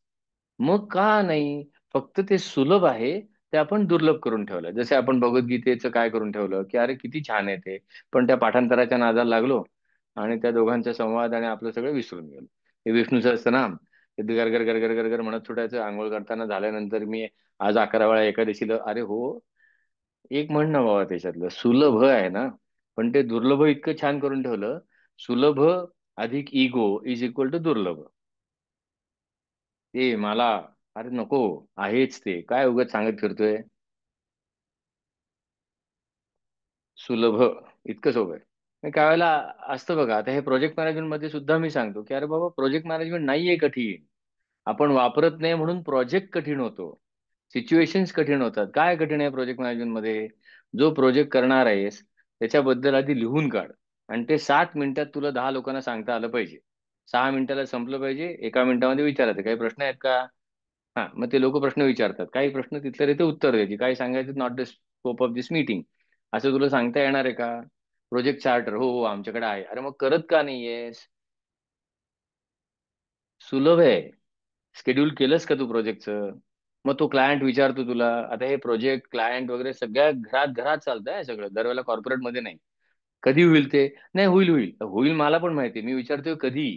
मग का नाही? फक्त ते सुलभ आहे, ते आपण दुर्लभ करून ठेवलं. जसे आपण भगवद्गीतेचं काय करून ठेवलं, की अरे किती छान आहे ते, पण त्या पाठांतराच्या नादाला लागलो आणि त्या दोघांचा संवाद आणि आपलं सगळं विसरून गेलो. हे विष्णू सहस्त्रनाम ते गरगर गरगर गरगर म्हणत सुटायचं. आंघोळ करताना झाल्यानंतर मी आज 11 वेळा एकादशीला, अरे हो, एक म्हण ना बाबा त्याच्यातलं सुलभ आहे ना, पण ते दुर्लभ इतकं छान करून ठेवलं. सुलभ अधिक इगो इज इक्वल टू दुर्लभ. ते मला, अरे नको, आहेच ते, काय उगाच सांगत फिरतोय. सुलभ इतकं सोपं आहे. आणि काय वेळेला असतं बघा, आता हे प्रोजेक्ट मॅनेजमेंट मध्ये सुद्धा मी सांगतो की अरे बाबा, प्रोजेक्ट मॅनेजमेंट नाहीये कठीण. आपण वापरत नाही म्हणून प्रोजेक्ट कठीण होतो. सिच्युएशन्स कठीण होतात. काय कठीण आहे प्रोजेक्ट मॅनेजमेंट मध्ये? जो प्रोजेक्ट करणार आहेस त्याच्याबद्दल आधी लिहून काढ. आणि ते 7 मिनिटात तुला 10 लोकांना सांगता आलं पाहिजे. 6 मिनिटाला संपलं पाहिजे. 1 मिनिटामध्ये विचारायचं काही प्रश्न आहेत का. हा, मग ते लोक प्रश्न विचारतात, काही प्रश्न तिथल्या तिथे उत्तर द्यायची, काही सांगायचं not the scope of this meeting. असं तुला सांगता येणार आहे का? प्रोजेक्ट चार्टर, हो हो आमच्याकडे आहे. अरे मग करत का नाहीयेस? सुलभ आहे. शेड्यूल केलंस का तू प्रोजेक्टचं? मग तो क्लायंट विचारतो तुला, आता हे प्रोजेक्ट क्लायंट वगैरे सगळ्या घरात घरात चालतंय सगळं, दरवेळेला कॉर्पोरेट मध्ये नाही. कधी होईल ते? नाही, होईल होईल होईल, मला पण माहिती मी विचारतोय कधी.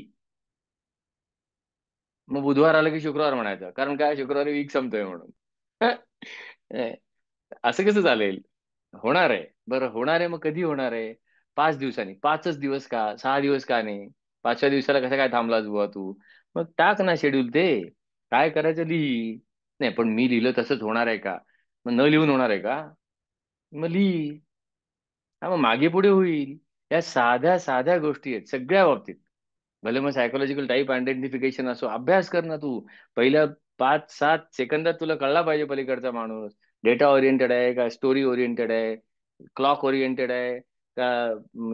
मग बुधवार आला की शुक्रवार म्हणायचं, कारण काय, शुक्रवारी वीक संपतोय म्हणून. ए, असं कसं चालेल? होणार आहे, बरं होणार आहे, मग कधी होणार आहे? 5 दिवसांनी. 5च दिवस का, 6 दिवस का नाही? 5व्या दिवसाला कसं काय थांबलास बुवा तू? मग टाक ना शेड्यूल ते. काय करायचं लिही. नाही पण मी लिहिलं तसंच होणार आहे का? मग न लिहून होणार आहे का? मग लिही. हा, मग मागे पुढे होईल. या साध्या साध्या गोष्टी आहेत सगळ्या बाबतीत. भले मग सायकोलॉजिकल टाईप आयडेंटिफिकेशन असो, अभ्यास कर ना तू. पहिल्या 5-7 सेकंदात तुला कळला पाहिजे पलीकडचा माणूस डेटा ओरिएंटेड आहे का, स्टोरी ओरिएंटेड आहे, क्लॉक ओरिएंटेड आहे का,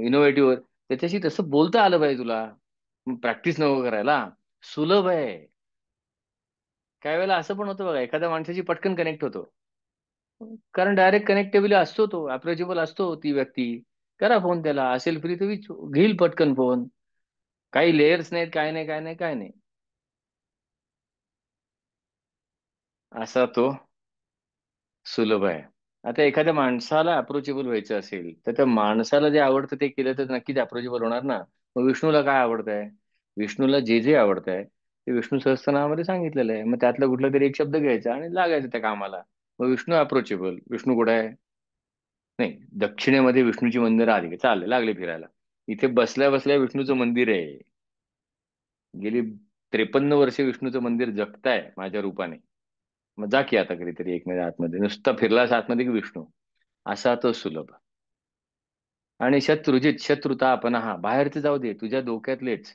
इनोव्हेटिव्ह. त्याच्याशी तसं बोलता आलं पाहिजे तुला. प्रॅक्टिस नको करायला. सुलभ आहे. काही वेळेला असं पण होतं बघा, एखाद्या माणसाची पटकन कनेक्ट होतो. कारण डायरेक्ट कनेक्टेबल असतो, तो अप्रोचेबल असतो ती व्यक्ती. करा फोन त्याला, असेल फ्री तर घेईल पटकन फोन. काही लेयर्स नाहीत, काय नाही काय नाही काय नाही. असा तो सुलभ आहे. आता एखाद्या माणसाला अप्रोचेबल व्हायचं असेल तर त्या माणसाला जे आवडतं ते केलं तर नक्कीच अप्रोचेबल होणार ना. मग विष्णूला काय आवडत आहे? विष्णूला जे जे आवडत आहे ते विष्णू सहस्त्रनामामध्ये सांगितलेलं आहे. मग त्यातला कुठला तरी एक शब्द घ्यायचा आणि लागायचं त्या कामाला. मग विष्णू अप्रोचेबल. विष्णू कुठे आहे? नाही, दक्षिणेमध्ये विष्णूची मंदिरं आली, चालले लागले फिरायला. इथे बसल्या बसल्या विष्णूचं मंदिर आहे. गेली 53 वर्षे विष्णूचं मंदिर जगताय माझ्या रूपाने. मग जा की आता कधीतरी एक महिन्या आतमध्ये, नुसता फिरलास आतमध्ये की विष्णू. असा तो सुलभ. आणि शत्रुजित, शत्रुता आपण हा बाहेरचे जाऊ दे, तुझ्या डोक्यातलेच.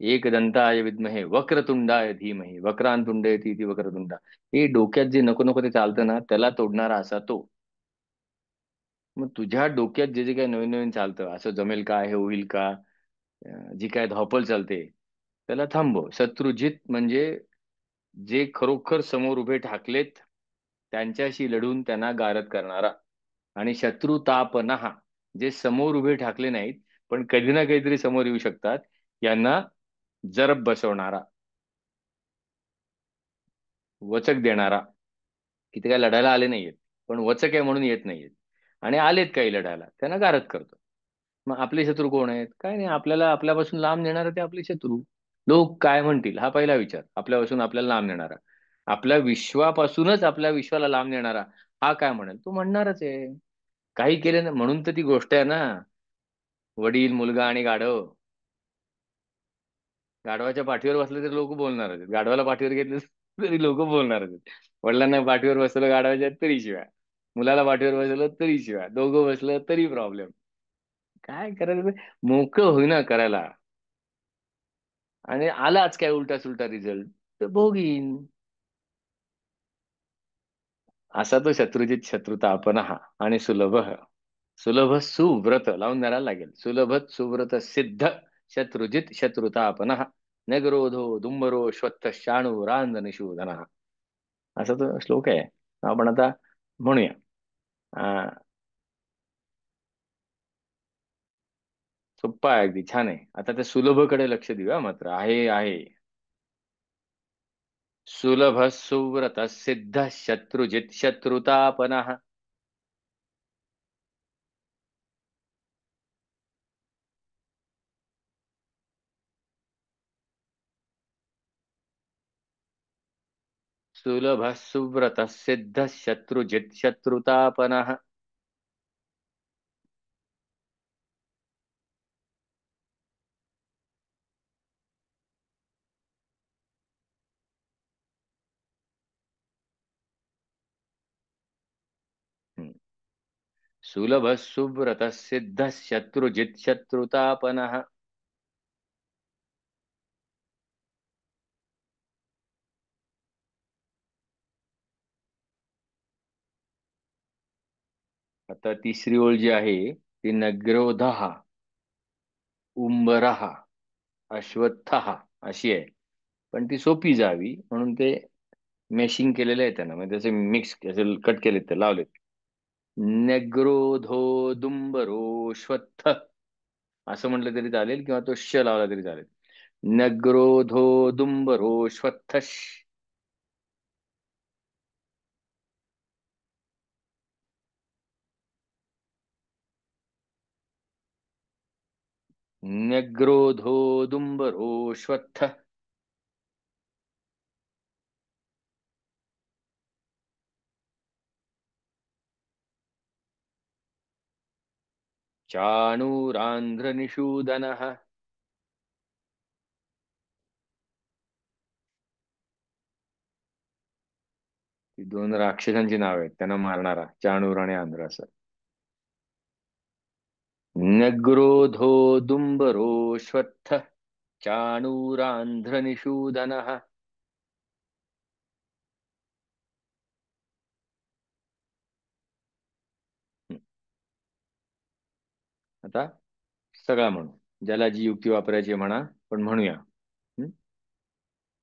एक दंताय विद्महे वक्रतुंडाय धीमहि वक्रांतुंडयती इति वक्रतुंडा. हे डोक्यात जे नको नको ते चालतं ना, त्याला तोडणारा असा तो. मग तुझ्या डोक्यात जे जे काही नवीन नवीन चालतं, असं जमेल का, हे होईल का, जी काय धावपळ चालते, त्याला थांबव. शत्रुजित म्हणजे जे खरोखर समोर उभे ठाकलेत त्यांच्याशी लढून त्यांना गारद करणारा. आणि शत्रुतापनहा, जे समोर उभे ठाकले नाहीत पण कधी ना कधीतरी समोर येऊ शकतात, यांना जरब बसवणारा. वचक देणारा. की ते काय लढायला आले नाहीयेत, पण वचक आहे म्हणून येत नाहीयेत. आणि आलेत काही लढायला, त्यांना गारद करतो. मग आपले शत्रू कोण आहेत? काय नाही, आपल्याला आपल्यापासून लांब नेणारे ते आपले शत्रू. लोक काय म्हणतील हा पहिला विचार. आपल्यापासून आपल्याला लांब नेणारा, आपल्या विश्वापासूनच आपल्या विश्वाला लांब नेणारा, हा काय म्हणेल तो म्हणणारच आहे. काही केले ना, म्हणून तर ती गोष्ट आहे ना, वडील, मुलगा आणि गाढव. गाढवाच्या पाठीवर बसले तरी लोक बोलणारच आहेत. गाढवाला पाठीवर घेतलं तरी लोक बोलणारच आहेत. वडिलांना पाठीवर बसवलं गाढवाच्या तरी शिवाय, मुलाला पाठीवर बसवलं तरी शिवाय, दोघं बसलं तरी प्रॉब्लेम. काय करायचं ते? मोकळं होईना करायला. आणि आलाच काय उलटा सुलटा रिझल्ट, तर भोगीन. असा तो शत्रुजित शत्रुता आपण हा. आणि सुलभ. सुलभ सुव्रत लावून द्यायला लागेल. सुलभ सुव्रत सिद्ध शत्रुजित शत्रुता आपण हा. नगरोधो दुंबरो श्वत्थ शाणू रांद निषूदन. असा तो श्लोक आहे. आपण आता म्हणूया. अं, सोप्पा आहे, अगदी छान आहे. आता त्या सुलभकडे लक्ष देऊया मात्र. आहे. सुलभ सुव्रत सिद्ध शत्रुजित शत्रुतापन. सुलभ सुव्रत सिद्ध शत्रुजित शत्रुतापनः. हम्म. सुलभ सुव्रत सिद्ध शत्रुजित शत्रुतापनः. आता तिसरी ओळ जी आहे ती नग्रोधः उंबरः अश्वत्थः अशी आहे. पण ती सोपी जावी म्हणून ते मेशिंग केलेलं आहे त्यांना, म्हणजे त्याचे मिक्स असे कट केलेत ते लावलेत. नग्रोधोदुंबरोश्वत्थ असं म्हटलं तरी चालेल, किंवा तो श लावला तरी चालेल. नग्रोधोदुंबरोश्वत्थ. नग्रोधोदुंबरोश्वत्थ. चाणूरांध्रनिषूदनः. ही दोन राक्षसांची नाव आहेत त्यांना मारणारा, चाणूर आणि आंध्र असं. नग्रोधोदुंबरोश्वत्थ चाणूरांध्रनिषूदनः. आता सगळा म्हणू, ज्याला जी युक्ती वापरायची आहे म्हणा, पण म्हणूया. हं?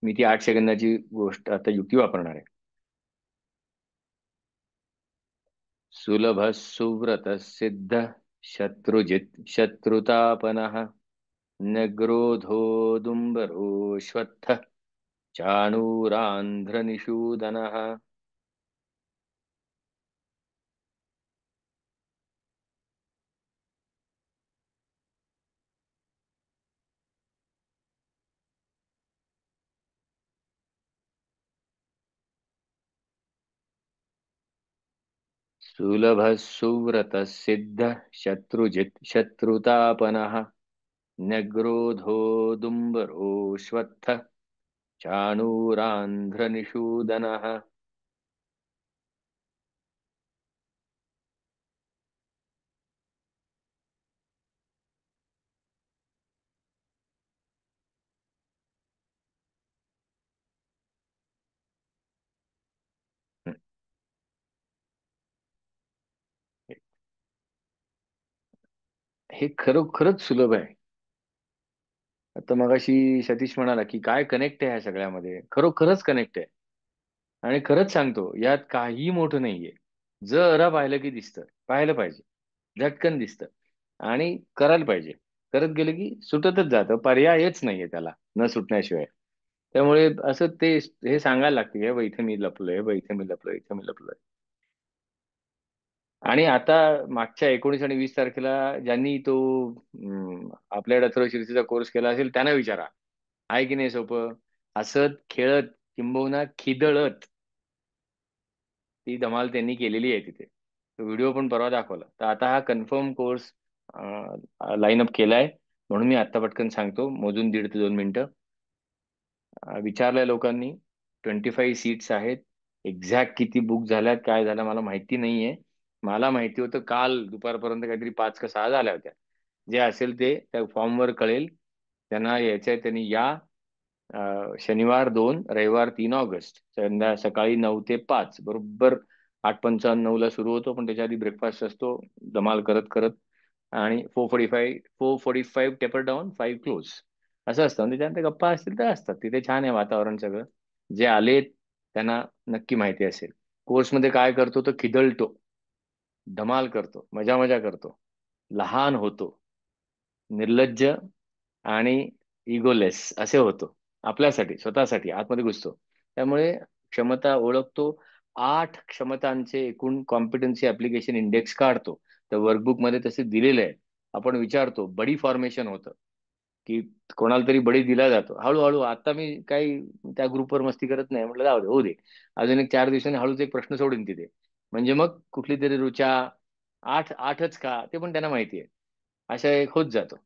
मी ती 8 सेकंदाची गोष्ट आता युक्ती वापरणार आहे. सुलभ सुव्रत सिद्ध शत्रुजित शत्रुतापनः. नग्रोधोदुंबरोश्वत्थ चाणूरांध्रनिषूदनः. सुलभ सुव्रत सिद्ध शत्रुजित शत्रुतापनः. न्यग्रोधोदुम्बरोऽश्वत्थ चाणूरान्ध्रनिषूदनः. हे खरोखरच सुलभ आहे. आता मगाशी सतीश म्हणाला की काय कनेक्ट आहे ह्या सगळ्यामध्ये, खरोखरच कनेक्ट आहे. आणि खरंच सांगतो, यात काही मोठं नाहीये. जरा पाहिलं की दिसतं, पाहिलं पाहिजे, झटकन दिसतं, आणि करायला पाहिजे. करत गेलं की सुटतच जातं, पर्यायच नाहीये त्याला न सुटण्याशिवाय. त्यामुळे असं ते हे सांगायला लागते, हे बघ इथे मी लपलोय, हे बघ इथे मी लपलोय, इथे मी लपलोय. आणि आता मागच्या 19 आणि 20 तारखेला ज्यांनी तो आपल्या अथर्व शीर्षेचा कोर्स केला असेल त्यांना विचारा, आहे की नाही सोपं. हसत खेळत किंबहुना खिदळत ती धमाल त्यांनी केलेली आहे तिथे. तो व्हिडिओ पण परवा दाखवला. तर आता हा कन्फर्म कोर्स लाईन अप केलाय. म्हणून मी आत्ता पटकन सांगतो, मोजून 1.5 ते 2 मिनिटं. विचारलंय लोकांनी, 25 सीट्स आहेत. एक्झॅक्ट किती बुक झाल्यात काय झालं मला माहिती नाहीये. मला माहिती होतं काल दुपारपर्यंत काहीतरी 5 का 6 झाल्या होत्या. जे असेल ते त्या फॉर्मवर कळेल. त्यांना यायचंय त्यांनी या. शनिवार 2, रविवार 3 ऑगस्ट, सकाळी 9 ते 5 बरोबर. 8:55ला सुरू होतो, पण त्याच्या आधी ब्रेकफास्ट असतो. धमाल करत करत. आणि 4:45 टेपर डाऊन, 5 क्लोज असं असतं. म्हणजे त्यानंतर गप्पा असतील तर असतात तिथे. छान आहे वातावरण सगळं. जे आलेत त्यांना नक्की माहिती असेल. कोर्समध्ये काय करतो तो खिदळतो, धमाल करतो, मजा मजा करतो, लहान होतो, निर्लज्ज आणि इगोलेस असे होतो. आपल्यासाठी स्वतःसाठी आतमध्ये घुसतो. त्यामुळे क्षमता ओळखतो. 8 क्षमतांचे एकूण कॉम्पिटन्सी ऍप्लिकेशन इंडेक्स काढतो. तर वर्कबुक मध्ये तसे दिलेले आहे. आपण विचारतो, बडी फॉर्मेशन होतं की कोणाला तरी बळी दिला जातो हळूहळू. आता मी काही त्या ग्रुपवर मस्ती करत नाही, म्हटलं जाऊ दे, होऊ दे. अजून एक 4 दिवसांनी हळूच एक प्रश्न सोडीन तिथे. म्हणजे मग कुठली तरी ऋचा, आठच का ते पण त्यांना माहिती आहे. अशा एक होत जातो.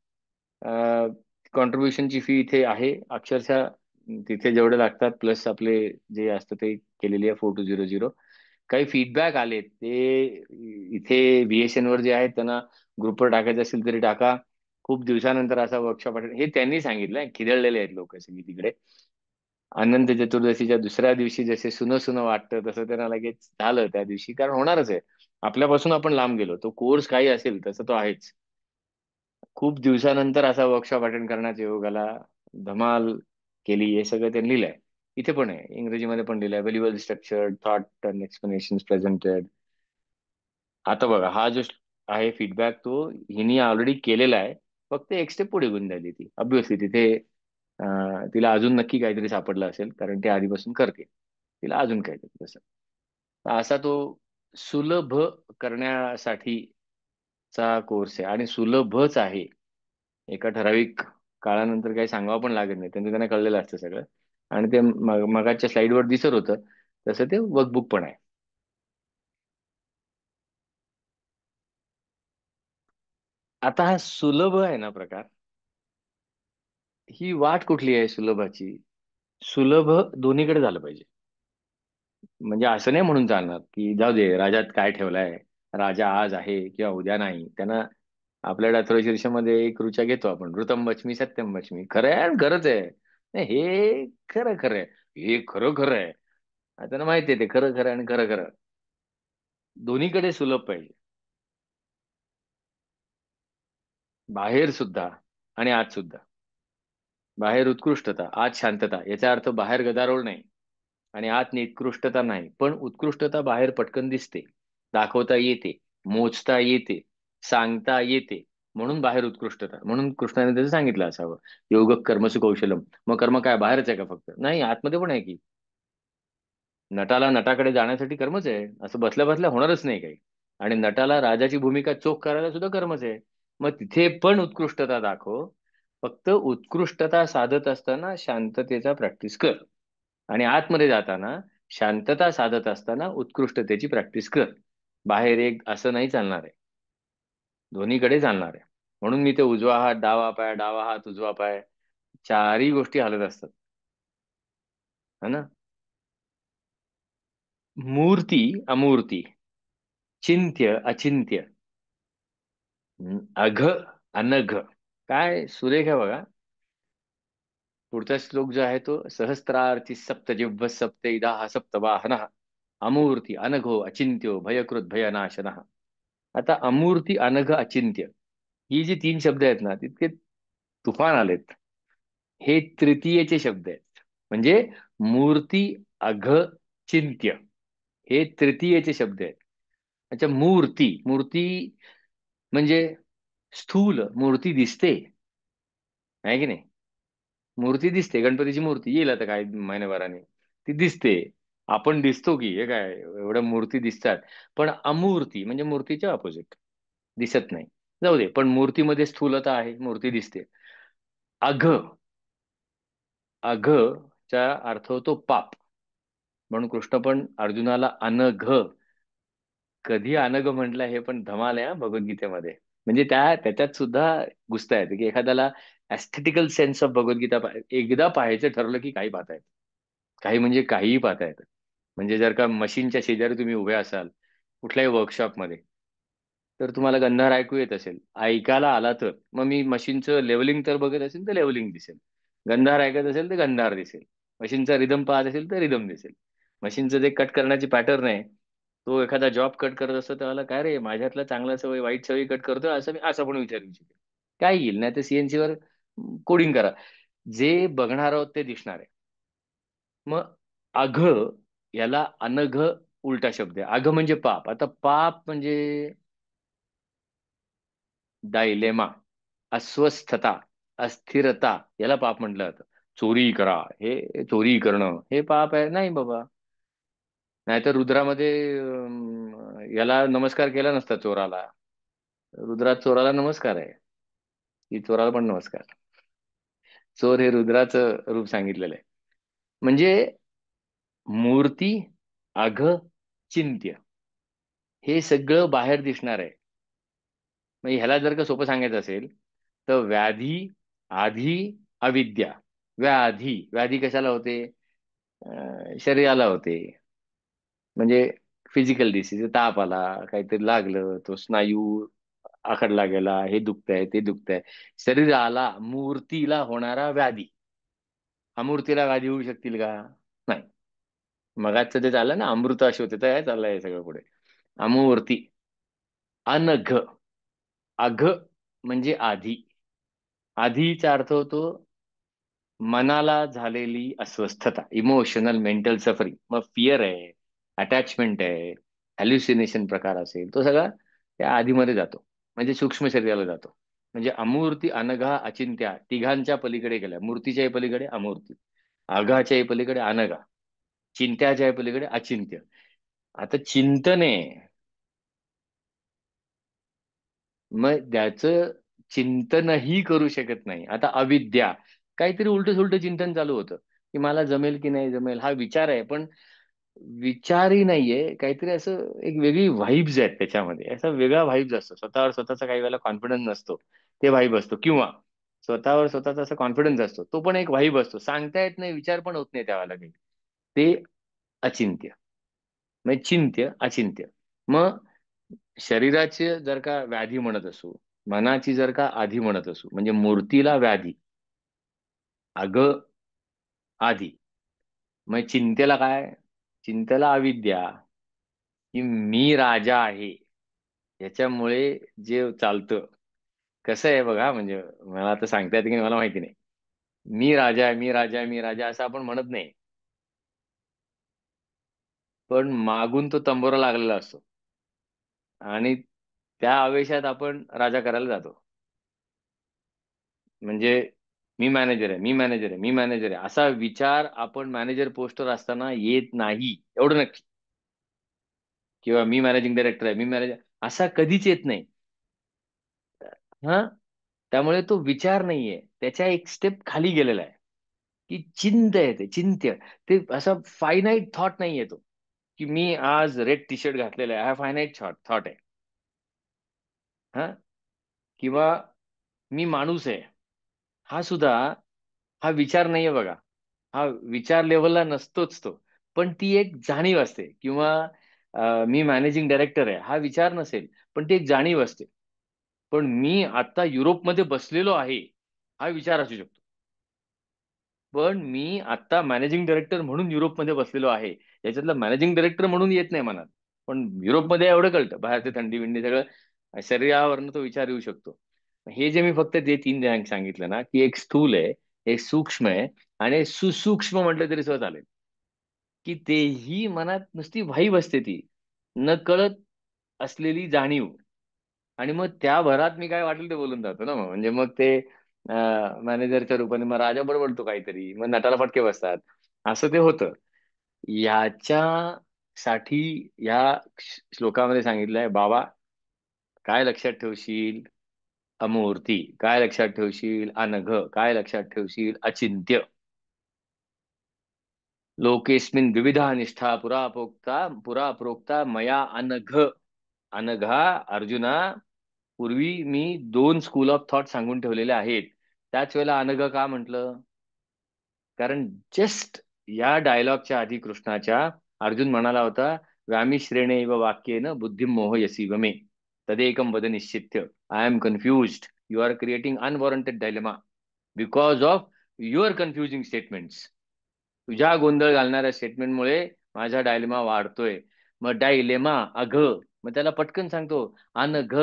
कॉन्ट्रीब्युशनची फी इथे आहे अक्षरशः, तिथे जेवढे लागतात प्लस आपले जे असतं ते केलेली आहे 4200. काही फीडबॅक आले ते इथे VSN वर जे आहेत त्यांना ग्रुपवर टाकायचं असेल तरी टाका. खूप दिवसानंतर असा वर्कशॉप हे त्यांनी सांगितलंय, खिदळलेले आहेत लोक सगळी तिकडे. अनंत चतुर्दशीच्या दुसऱ्या दिवशी जसे सुनं सुनं वाटतं तसं त्यांना लगेच झालं त्या दिवशी, कारण होणारच आहे. आपल्यापासून आपण लांब गेलो, तो कोर्स काही असेल तसं तो आहेच. खूप दिवसानंतर असा वर्कशॉप अटेंड करण्याचा योग आला. धमाल केली, हे सगळं त्यांनी लिहिलंय. इथे पण आहे, इंग्रजीमध्ये पण लिहिलंय. Very structured thought and explanation presented. आता बघा हा जो आहे फीडबॅक, तो हिने ऑलरेडी केलेला आहे. फक्त एक स्टेप पुढे घेऊन द्यायची ती ऑब्विसली तिथे. तिला अजून नक्की काहीतरी सापडलं असेल, कारण ती आधीपासून करते. तिला अजून काहीतरी तसं. असा तो सुलभ करण्यासाठीचा कोर्स आहे, आणि सुलभच आहे. एका ठराविक काळानंतर काही सांगावं पण लागत नाही, त्यांचं त्यांना कळलेलं असतं सगळं. आणि ते मगाच्या स्लाइडवर दिसत होतं तसं ते वर्कबुक पण आहे. आता हा सुलभ आहे ना प्रकार, ही वाट कुठली आहे सुलभाची? सुलभ दोन्हीकडे झालं पाहिजे. म्हणजे असं नाही म्हणून चालणार की जाऊ दे राजात काय ठेवलाय, राजा आज आहे किंवा उद्या नाही. त्यांना आपल्या डायथोरेशीर्षामध्ये एक ऋचा घेतो आपण, ऋतम बचमी सत्यम बचमी, खरं आहे आणि खरंच आहे. नाही, हे खरं खरं आहे, हे खरं खरं आहे. त्यांना माहिती आहे ते खरं खरं आणि खरं खरं दोन्हीकडे सुलभ पाहिजे, बाहेर सुद्धा आणि आत सुद्धा. बाहेर उत्कृष्टता, आत शांतता, याचा अर्थ बाहेर गदारोळ नाही आणि आत निकृष्टता नाही. पण उत्कृष्टता बाहेर पटकन दिसते, दाखवता येते, मोजता येते, सांगता येते. म्हणून बाहेर उत्कृष्टता. म्हणून कृष्णाने त्याचं सांगितलं असावं, योग कर्मसु कौशलम. मग कर्म काय बाहेरच आहे का फक्त? नाही, आतमध्ये पण आहे की. नटाला नटाकडे जाण्यासाठी कर्मच आहे, असं बसल्या बसल्या होणारच नाही काही. आणि नटाला राजाची भूमिका चोख करायला सुद्धा कर्मच आहे. मग तिथे पण उत्कृष्टता दाखव. फक्त उत्कृष्टता साधत असताना शांततेचा प्रॅक्टिस कर, आणि आतमध्ये जाताना शांतता साधत असताना उत्कृष्टतेची प्रॅक्टिस कर. बाहेर एक असं नाही चालणार आहे, दोन्हीकडे चालणार आहे. म्हणून मी ते उजवा हात डावा पाय, डावा हात उजवा पाय, चारही गोष्टी हालत असतात, है ना. मूर्ती अमूर्ती, चिंत्य अचिंत्य, अघ अनघ, काय सुरेख आहे बघा. पुढचा श्लोक जो आहे तो, सहस्त्रार्थी सप्त जिव्ह सप्त इदा सप्त वाहन, अमूर्ती अनघो अचिंत्यो भयकृत भयनाशनः. आता अमूर्ती अनघ अचिंत्य, ही जी 3 शब्द आहेत ना, तितके तुफान आलेत. हे तृतीयेचे शब्द आहेत. म्हणजे मूर्ती, अघ, चिंत्य, हे तृतीयेचे शब्द आहेत. अच्छा, मूर्ती, मूर्ती म्हणजे स्थूल मूर्ती दिसते, आहे की नाही. मूर्ती दिसते, गणपतीची मूर्ती येईल आता काही महिन्याभराने, ती दिसते. आपण दिसतो की, हे काय एवढ्या मूर्ती दिसतात. पण अमूर्ती म्हणजे मूर्तीच्या ऑपोजिट, दिसत नाही. जाऊ दे, पण मूर्तीमध्ये स्थूलता आहे, मूर्ती दिसते. अघ, अघ चा अर्थ होतो पाप. म्हणून कृष्ण पण अर्जुनाला अनघ, कधी अनघ म्हटलं हे पण धमाल आहे हा भगवद्गीतेमध्ये. म्हणजे त्याच्यात सुद्धा घुसता येतं की एखाद्याला ऍस्थेटिकल सेन्स ऑफ भगवद्गीता एकदा पाहायचं ठरलं की काही पाहता येतं. काही म्हणजे काहीही पाहता येतं. म्हणजे जर का मशीनच्या शेजारी तुम्ही उभे असाल कुठल्याही वर्कशॉपमध्ये, तर तुम्हाला गंधार ऐकू येत असेल, ऐकायला आला तर मग मी मशीनचं लेवलिंग तर बघत असेल तर लेवलिंग दिसेल, गंधार ऐकत असेल तर गंधार दिसेल, मशीनचा रिदम पाहत असेल तर रिदम दिसेल. मशीनचं जे कट करण्याची पॅटर्न आहे, तो एखादा जॉब कट करत असतो त्याला, काय रे माझ्यातला चांगला सवय वाईट सवयी कट करतोय असं मी असं पण विचारू इच्छितो. काय येईल, नाही तर CNC वर कोडिंग करा, जे बघणार आहोत ते दिसणार आहे. मग अघ, याला अनघ उलटा शब्द आहे. अघ म्हणजे पाप. आता पाप म्हणजे डायलेमा, अस्वस्थता, अस्थिरता, याला पाप म्हटलं जातं. चोरी करा, हे चोरी करणं हे पाप आहे नाही बाबा. नाहीतर रुद्रामध्ये याला नमस्कार केला नसता चोराला. रुद्रात चोराला नमस्कार आहे, की चोराला पण नमस्कार. चोर हे रुद्राचं रूप सांगितलेलं आहे. म्हणजे मूर्ती, अघ, चिंत्य, हे सगळं बाहेर दिसणार आहे. म्हणजे ह्याला जर का सोपं सांगायचं असेल तर व्याधी, आधी, अविद्या. व्याधी, व्याधी कशाला होते? शरीराला होते. म्हणजे फिजिकल डिसीज, ताप आला, काहीतरी लागलं, तो स्नायू आखडला गेला, हे दुखतंय ते दुखतंय. शरीराला, मूर्तीला होणारा व्याधी. अमूर्तीला व्याधी होऊ शकतील का? नाही. मगाच ते झालं ना, अमृत अशी होते, तर काय चाललंय हे सगळं पुढे. अमूर्ती. अनघ. अघ म्हणजे आधी. आधीचा अर्थ होतो मनाला झालेली अस्वस्थता, इमोशनल मेंटल सफरिंग. मग फिअर आहे, अटॅचमेंट आहे, हॅल्युसिनेशन प्रकार असेल, तो सगळा त्या आधीमध्ये जातो. म्हणजे सूक्ष्म शरीराला जातो. म्हणजे अमूर्ती, अनघा, अचिंत्या, तिघांच्या पलीकडे गेल्या. मूर्तीच्याही पलीकडे अमूर्ती, अघाच्याही पलीकडे अनघा, चिंत्याच्याही पलीकडे अचिंत्य. आता चिंतने, मग त्याचं चिंतनही करू शकत नाही. आता अविद्या, काहीतरी उलट सुलट चिंतन चालू होतं की मला जमेल की नाही जमेल, हा विचार आहे, पण विचारही नाहीये, काहीतरी असं एक वेगळी व्हाईब्स आहेत त्याच्यामध्ये, असा वेगळा व्हाईब्स असतो. स्वतःवर स्वतःचा काही वेळेला कॉन्फिडन्स नसतो, ते व्हाईब असतो. किंवा स्वतःवर स्वतःचा असा कॉन्फिडन्स असतो, तो पण एक व्हाईब असतो. सांगता येत नाही, विचार पण होत नाही त्यावेळेला काही. ते अचिंत्य. म्हणजे चिंत्य, अचिंत्य. मग शरीराचे जर का व्याधी म्हणत असू, मनाची जर का आधी म्हणत असू, म्हणजे मूर्तीला व्याधी, अग आधी. मग चिंतेला काय? चिंतेला अविद्या, की मी राजा आहे, याच्यामुळे जे चालतं. कसं आहे बघा, म्हणजे मला आता सांगता येतं की नाही मला माहिती नाही. मी राजा आहे, मी राजा आहे, मी राजा, असं आपण म्हणत नाही. पण मागून तो तंबोरा लागलेला असतो, आणि त्या आवेशात आपण राजा करायला जातो. म्हणजे मी मॅनेजर आहे, मी मॅनेजर आहे, मी मॅनेजर आहे, असा विचार आपण मॅनेजर पोस्टवर असताना येत नाही, एवढं नक्की. किंवा मी मॅनेजिंग डायरेक्टर आहे, मी मॅनेजर, असा कधीच येत नाही. हा. त्यामुळे तो विचार नाहीये, त्याच्या एक स्टेप खाली गेलेला आहे, की चिंत आहे, ते चिंत्य. ते असा फायनाईट थॉट नाहीये तो, की मी आज रेड टी शर्ट घातलेला आहे, हा फायनाईट थॉट आहे. हा. किंवा मी माणूस आहे, हा सुद्धा, हा विचार नाहीये बघा. हा विचार लेवलला नसतोच तो, पण ती एक जाणीव असते. किंवा मी मॅनेजिंग डायरेक्टर आहे, हा विचार नसेल, पण ती एक जाणीव असते. पण मी आता युरोपमध्ये बसलेलो आहे, हा विचार असू शकतो. पण मी आता मॅनेजिंग डायरेक्टर म्हणून युरोपमध्ये बसलेलो आहे, याच्यातलं मॅनेजिंग डायरेक्टर म्हणून येत नाही मनात. पण युरोपमध्ये एवढं कळतं, बाहेरचे थंडी बिंडी सगळं शरीरावरनं तो विचार येऊ शकतो. हे जे मी फक्त ते तीन रँक सांगितलं ना, की एक स्थूल आहे, एक सूक्ष्म आहे, आणि सुसूक्ष्म म्हटलं तरी सहज चालेल. की तेही मनात नुसती व्हाईब असते, ती न कळत असलेली जाणीव. आणि मग त्या भरात मी काय वाटेल ते बोलून जातो ना. मग म्हणजे मग ते मॅनेजरच्या रूपाने मग राजा बडबडतो काहीतरी, मग नटाला फटके बसतात, असं ते होतं. याच्यासाठी या श्लोकामध्ये सांगितलंय, बाबा काय लक्षात ठेवशील? अमूर्ती काय लक्षात ठेवशील? अनघ काय लक्षात ठेवशील? अचिंत्य. लोकेस्मिन विविधा निष्ठा पुरा प्रोक्ता मया अनघ. अनघा, अर्जुना, पूर्वी मी दोन स्कूल ऑफ थॉट सांगून ठेवलेले आहेत. त्याच वेळेला अनघ का म्हटलं? कारण जस्ट या डायलॉगच्या आधी कृष्णाच्या, अर्जुन म्हणाला होता, व्यामिश्रेणेव वाक्येन बुद्धिम मोहयसीव मे, तदेकम वद निश्चित्य, I am confused, you are creating unwarranted dilemma because of your confusing statements. तुझ्या गोंधळ घालणाऱ्या स्टेटमेंटमुळे माझा डायलेमा वाढतोय. मग डायलेमा अघ, मग त्याला पटकन सांगतो अनघ.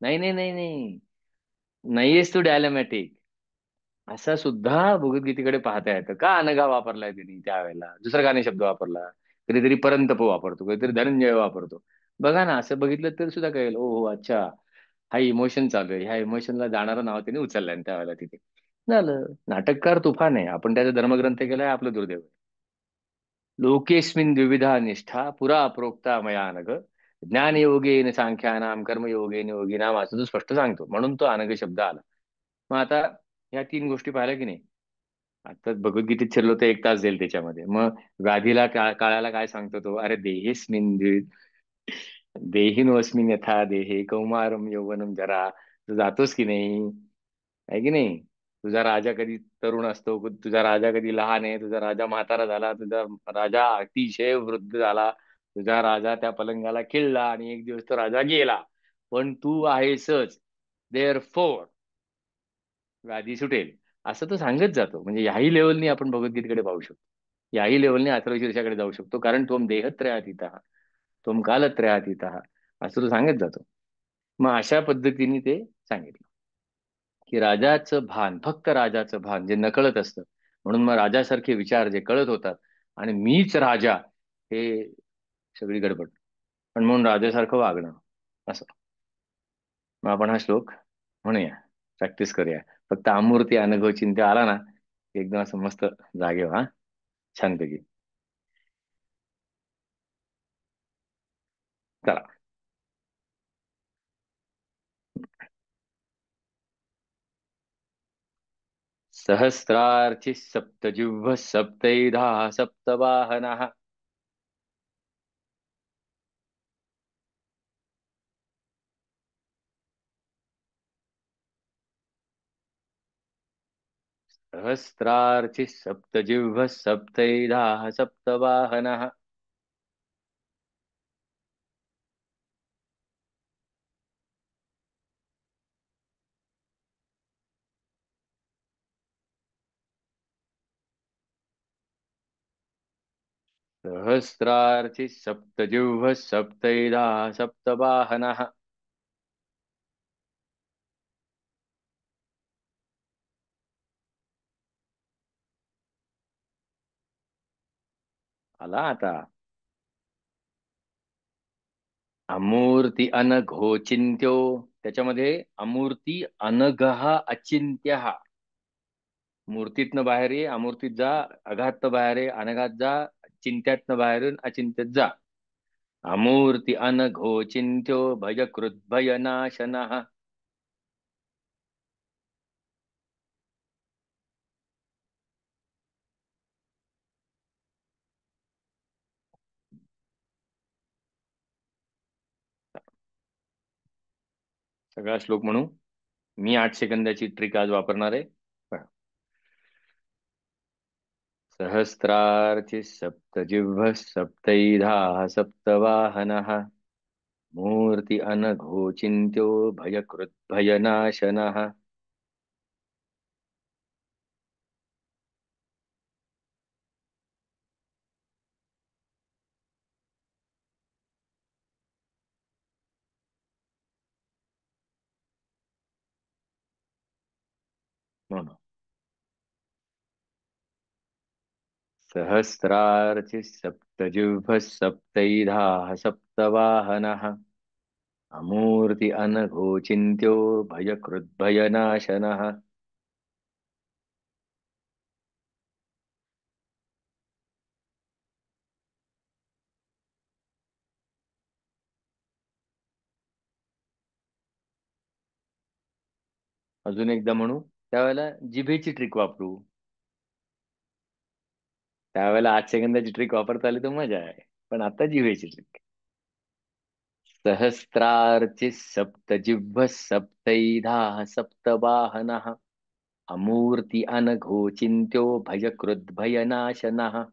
नाही नाही नाही नाही, नाहीयेस तू डायलमॅटिक. असा सुद्धा भगवद्गीतेकडे पाहता येतं. का अनघा वापरलाय त्यांनी त्यावेळेला, दुसरा का नाही शब्द वापरला? कधीतरी परंतप वापरतो, कधीतरी धनंजय वापरतो. बघा ना, असं बघितलं तर सुद्धा कळेल, ओ हो अच्छा, हा इमोशन चालू आहे, ह्या इमोशनला जाणारं नाव त्याने उचललंय, आणि त्यावेळेला तिथे झालं. नाटककार तुफान आहे, आपण त्याचा धर्मग्रंथ केलाय, आपलं दुर्दैव आहे. लोकेस्मिन द्विविधा निष्ठा पुरा प्रोक्ता मया नघ, ज्ञानयोगेन सांख्यानाम कर्मयोगेन योगिनाम, असं तो स्पष्ट सांगतो, म्हणून तो अनघ शब्द आला. मग आता ह्या तीन गोष्टी पाहिल्या की नाही? आता भगवद्गीतेत शिरलो तर 1 तास जाईल त्याच्यामध्ये. मग व्याधीला काळाला काय सांगतो तो, अरे देहेस्मिन देहिनोस्मिन यथा देहे कौमारम यौवनम जरा. तू जातोस की नाही, आहे की नाही? तुझा राजा कधी तरुण असतो, तुझा राजा कधी लहान आहे, तुझा राजा म्हातारा झाला, तुझा राजा अतिशय वृद्ध झाला, तुझा राजा त्या पलंगाला खिळला आणि एक दिवस तो राजा गेला. पण तू आहेसच, देअर फोर व्याधी सुटेल. असं तो सांगत जातो. म्हणजे याही लेवलनी आपण भगवद्गीतेकडे पाहू शकतो. याही लेवलने अथर्वशीर्षाकडे जाऊ शकतो, कारण त्वम देहत्रयातीतः त्वम कालत्रयातीतः असं तो सांगत जातो. मग अशा पद्धतीने ते सांगितलं की राजाचं भान, फक्त राजाचं भान जे नकळत असतं, म्हणून मग राजासारखे विचार जे कळत होतात आणि मीच राजा, हे सगळी गडबड. पण म्हणून राजासारखं वागणं असं. मग आपण हा श्लोक म्हणूया, प्रॅक्टिस करूया. फक्त अमूर्ती अनघो चिंत्य आला ना की एकदम असं मस्त जागे व्हा, छानपैकी. चला. सहस्रार्चिः सप्तजिह्वः सप्तैधाः सप्तवाहनः. सहस्रार्चिः सप्तजिह्वः सप्तैधाः सप्तवाहनः. सहस्रार्चिः सप्तजिह्वः सप्तैधाः सप्तवाहनः. आला आता. अमूर्ती अनघोचिन्त्यो, त्याच्यामध्ये अमूर्ती अनघः अचिंत्य. मूर्तीतनं बाहेर ये, अमूर्तीत जा. अघातनं बाहेर ये, अनघात जा. चिंत्यातनं बाहेर येऊन अचिंत्यत जा. अमूर्ती अनघोचिन्त्यो भयकृद्भयनाशनः. सगळा श्लोक म्हणू. मी 8 सेकंदाची ट्रिक आज वापरणार आहे. पहा. सहस्रार्चिः सप्तजिह्वः सप्तैधाः सप्तवाहनः. मूर्ति अनघोचिन्त्यो भयकृद्भयनाशनः. म्हणून सहस्रार्चिः सप्तजिह्वः सप्तैधाः सप्तवाहनः. अमूर्ति अनघोचिन्त्यो भयकृद्भयनाशनः. अजून एकदा म्हणू. त्यावेळेला जिभेची ट्रिक वापरू. त्यावेळेला 8 सेकंदाची ट्रिक वापरता आली तर मजा आहे. पण आता जिभेची ट्रिक. सहस्रार्चिः सप्तजिह्वः सप्तैधाः सप्तवाहनः. अमूर्ति अनघोचिन्त्यो भयकृद्भयनाशनः.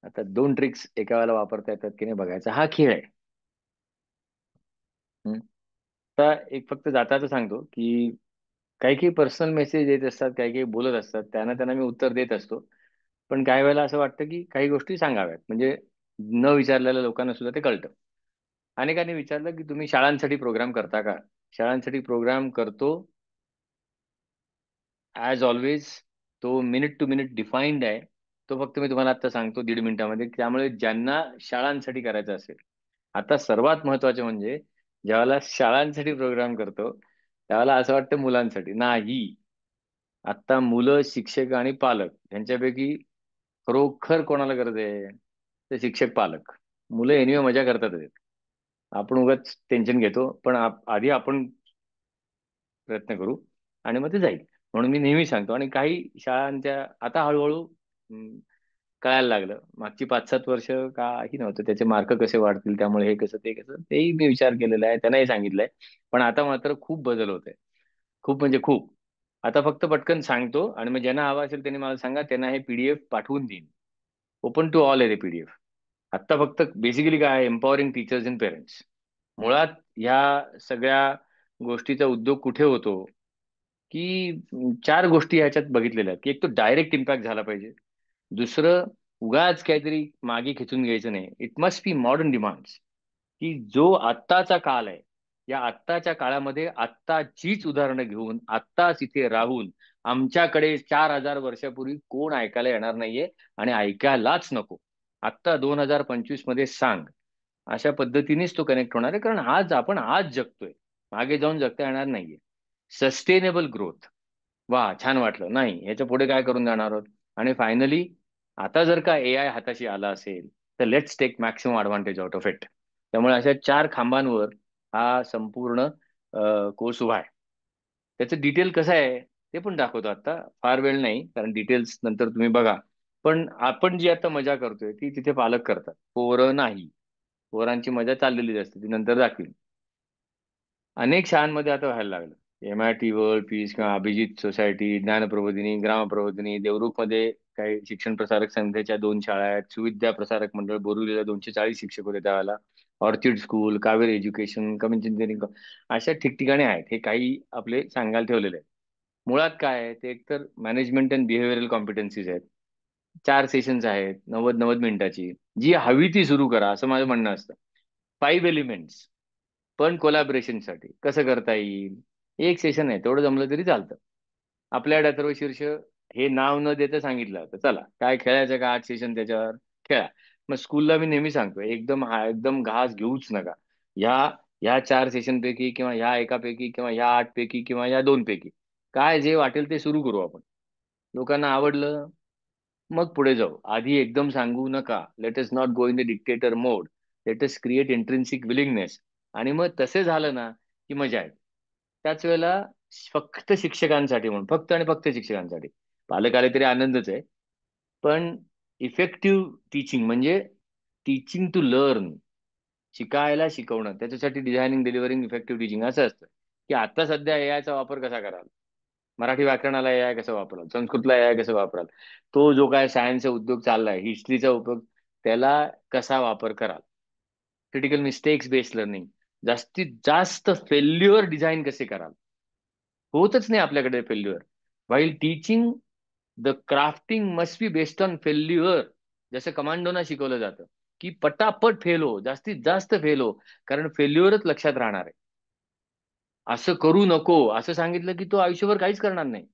आता 2 ट्रिक्स एका वेळेला वापरता येतात की नाही बघायचा हा खेळ आहे. हम्म. आता एक फक्त जाताच सांगतो की काही काही पर्सनल मेसेज येत असतात, काही काही बोलत असतात, त्यांना त्यांना मी उत्तर देत असतो. पण काही वेळेला असं वाटतं की काही गोष्टी सांगाव्यात, म्हणजे न विचारलेल्या लोकांना सुद्धा ते कळतं. अनेकांनी विचारलं की तुम्ही शाळांसाठी प्रोग्राम करता का? शाळांसाठी प्रोग्राम करतो. ॲज ऑलवेज तो मिनिट टू मिनिट डिफाईन्ड आहे. तो फक्त मी तुम्हाला आता सांगतो 1.5 मिनिटामध्ये. त्यामुळे ज्यांना शाळांसाठी करायचं असेल, आता सर्वात महत्वाचे म्हणजे ज्यावेळेला शाळांसाठी प्रोग्राम करतो त्यावेळेला असं वाटतं मुलांसाठी नाही. आता मुलं, शिक्षक आणि पालक यांच्यापैकी खरोखर कोणाला गरज आहे? ते शिक्षक पालक. मुलं एनिवे मजा करतात. आपण उगाच टेन्शन घेतो, पण आधी आपण प्रयत्न करू आणि मग ते जाईल. म्हणून मी नेहमी सांगतो. आणि काही शाळांच्या आता हळूहळू कळायला लागलं. मागची 5-7 वर्ष काही नव्हतं. त्याचे मार्क कसे वाढतील, त्यामुळे हे कसं ते कसं तेही मी विचार केलेला आहे, त्यांनाही सांगितलंय. पण आता मात्र खूप बदल होत आहे. खूप म्हणजे खूप. आता फक्त पटकन सांगतो आणि मग ज्यांना हवा असेल त्यांनी मला सांगा, त्यांना हे पीडीएफ पाठवून देईन. ओपन टू ऑल आहे ते पीडीएफ. आता फक्त बेसिकली काय आहे, एम्पॉवरिंग टीचर्स अँड पेरेंट्स. मुळात ह्या सगळ्या गोष्टीचा उद्योग कुठे होतो, की 4 गोष्टी ह्याच्यात बघितलेल्या आहेत, की एक तो डायरेक्ट इम्पॅक्ट झाला पाहिजे. दुसरं, उगाच काहीतरी मागे खेचून घ्यायचं नाही. It must be modern demands, की जो आत्ताचा काळ आहे, या आत्ताच्या काळामध्ये आत्ताचीच उदाहरणं घेऊन आत्ताच इथे राहून आमच्याकडे 4,000 वर्षापूर्वी कोण ऐकायला येणार नाहीये आणि ऐकायलाच नको. आत्ता 2025 मध्ये सांग. अशा पद्धतीनेच तो कनेक्ट होणार आहे, कारण आज जगतोय. मागे जाऊन जगता येणार नाहीये. Sustainable growth. वा, छान वाटलं. नाही, ह्याच्या पुढे काय करून जाणार आहोत? आणि फायनली, आता जर का एआय हाताशी आला असेल, तर let's take maximum advantage out of it. त्यामुळे अशा 4 खांबांवर हा संपूर्ण कोर्स उभा आहे. त्याचं डिटेल कसं आहे ते पण दाखवतो. आता फार वेळ नाही, कारण डिटेल्स नंतर तुम्ही बघा. पण आपण जी आता मजा करतोय ती तिथे पालक करतात, पोरं नाही. पोरांची मजा चाललेलीच असते, ती नंतर दाखवीन. अनेक शाळांमध्ये आता व्हायला लागलं. MIT वर्ल्ड पीस किंवा अभिजित सोसायटी, ज्ञानप्रबोधिनी, ग्रामप्रबोधिनी, देवरुखमध्ये काही शिक्षण प्रसारक संस्थेच्या 2 शाळा आहेत. सुविद्या प्रसारक मंडळ बोरिवलीला 240 शिक्षक होते त्यावेळेला. Orchid school, Kaveri education, coming engineering, अशा ठिकठिकाणी आहेत. हे काही आपले सांगायला ठेवलेले आहेत. मुळात काय आहे, ते एकतर मॅनेजमेंट अँड बिहेव्हिअरल कॉम्पिटन्सीज आहेत. 4 सेशन्स आहेत, 90-90 मिनिटाची. जी हवी ती सुरू करा, असं माझं म्हणणं असतं. 5 एलिमेंट्स, पण कोलॅबरेशनसाठी कसं करता येईल? एक सेशन आहे, तेवढं जमलं तरी चालतं. आपल्याकडे अथर्व शीर्ष हे नाव न देता सांगितलं तर चला, काय खेळायचं का 8 सेशन, त्याच्यावर खेळा. मग स्कूलला मी नेहमी सांगतो, एकदम घास घेऊच नका. ह्या ह्या 4 सेशन पैकी किंवा ह्या एकापैकी किंवा ह्या 8 पैकी किंवा ह्या 2 पैकी काय जे वाटेल ते सुरू करू आपण. लोकांना आवडलं, मग पुढे जाऊ. आधी एकदम सांगू नका. Let us not go in the dictator mode. Let us create intrinsic willingness. आणि मग तसे झालं ना, की मजा आहे. त्याच वेळेला फक्त शिक्षकांसाठी, म्हणून फक्त आणि फक्त शिक्षकांसाठी, पालक आले तरी आनंदच आहे. पण इफेक्टिव्ह टीचिंग म्हणजे टीचिंग टू लर्न, शिकायला शिकवणं, त्याच्यासाठी डिझायनिंग डिलिव्हरिंग इफेक्टिव्ह टीचिंग असं असतं. की आता सध्या एआयचा वापर कसा कराल, मराठी व्याकरणाला एआय कसं वापराल, संस्कृतला एआय कसं वापराल, तो जो काय सायन्सचा उद्योग चाललाय, हिस्ट्रीचा उपयोग, त्याला कसा वापर कराल, क्रिटिकल मिस्टेक्स बेस्ड लर्निंग, जास्तीत जास्त फेल्युअर डिझाईन कसे कराल. होतच नाही आपल्याकडे failure. While teaching, the crafting must be based on failure. जसं कमांडोना शिकवलं जातं, की पटापट फेल हो, जास्तीत जास्त फेल हो, कारण फेल्युअरच लक्षात राहणार आहे. असं करू नको असं सांगितलं की तो आयुष्यभर काहीच करणार नाही.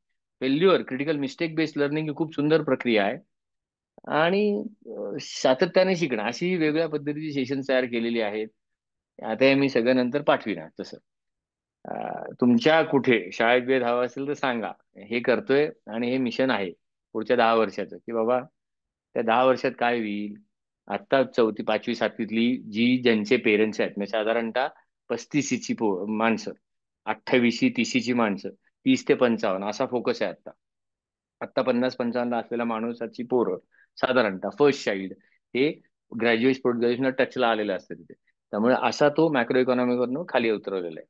Failure, critical mistake based learning ही खूप सुंदर प्रक्रिया आहे. आणि सातत्याने शिकणं, अशी वेगवेगळ्या पद्धतीची सेशन तयार केलेली आहेत. आता हे मी सगळं नंतर पाठविणार तसं. तुमच्या कुठे शाळेत वेळ हवा असेल तर सांगा. हे करतोय आणि हे मिशन आहे पुढच्या 10 वर्षाचं, की बाबा त्या 10 वर्षात काय होईल. आत्ता चौथी, पाचवी, सातवीतली जी ज्यांचे पेरेंट्स आहेत, म्हणजे साधारणतः 35ची माणसं, 28शी 30ची माणसं, 30 ते 55 असा फोकस आहे आता. आत्ता 50-55 असलेल्या माणसाची पोरं, साधारणतः फर्स्ट चाइल्ड, हे ग्रॅज्युएट पोस्ट ग्रॅज्युएशन टचला आलेलं असतं तिथे. त्यामुळे असा तो मॅक्रो इकॉनॉमीवरनं खाली उतरवलेला आहे.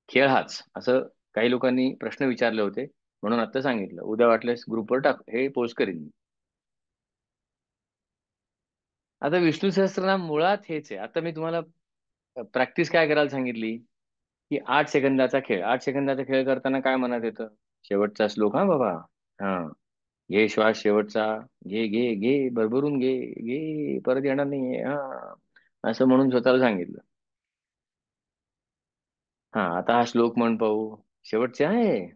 खेळ हाच, असं काही लोकांनी प्रश्न विचारले होते, म्हणून आता सांगितलं. उद्या वाटल्यास ग्रुपवर टाक, हे पोस्ट करीन मी. आता विष्णू सहस्त्रनाम मुळात हेच आहे. आता मी तुम्हाला प्रॅक्टिस काय करायला सांगितली, की 8 सेकंदाचा खेळ. 8 सेकंदाचा खेळ करताना काय मनात येतं? शेवटचा श्लोक, हा बाबा. हा, घे श्वास शेवटचा. घे घे घे, भरभरून घे. घे, परत येणार नाही. हा, असं म्हणून स्वतःला सांगितलं. हा, आता हा श्लोक म्हण पाहू. शेवटचे आहे.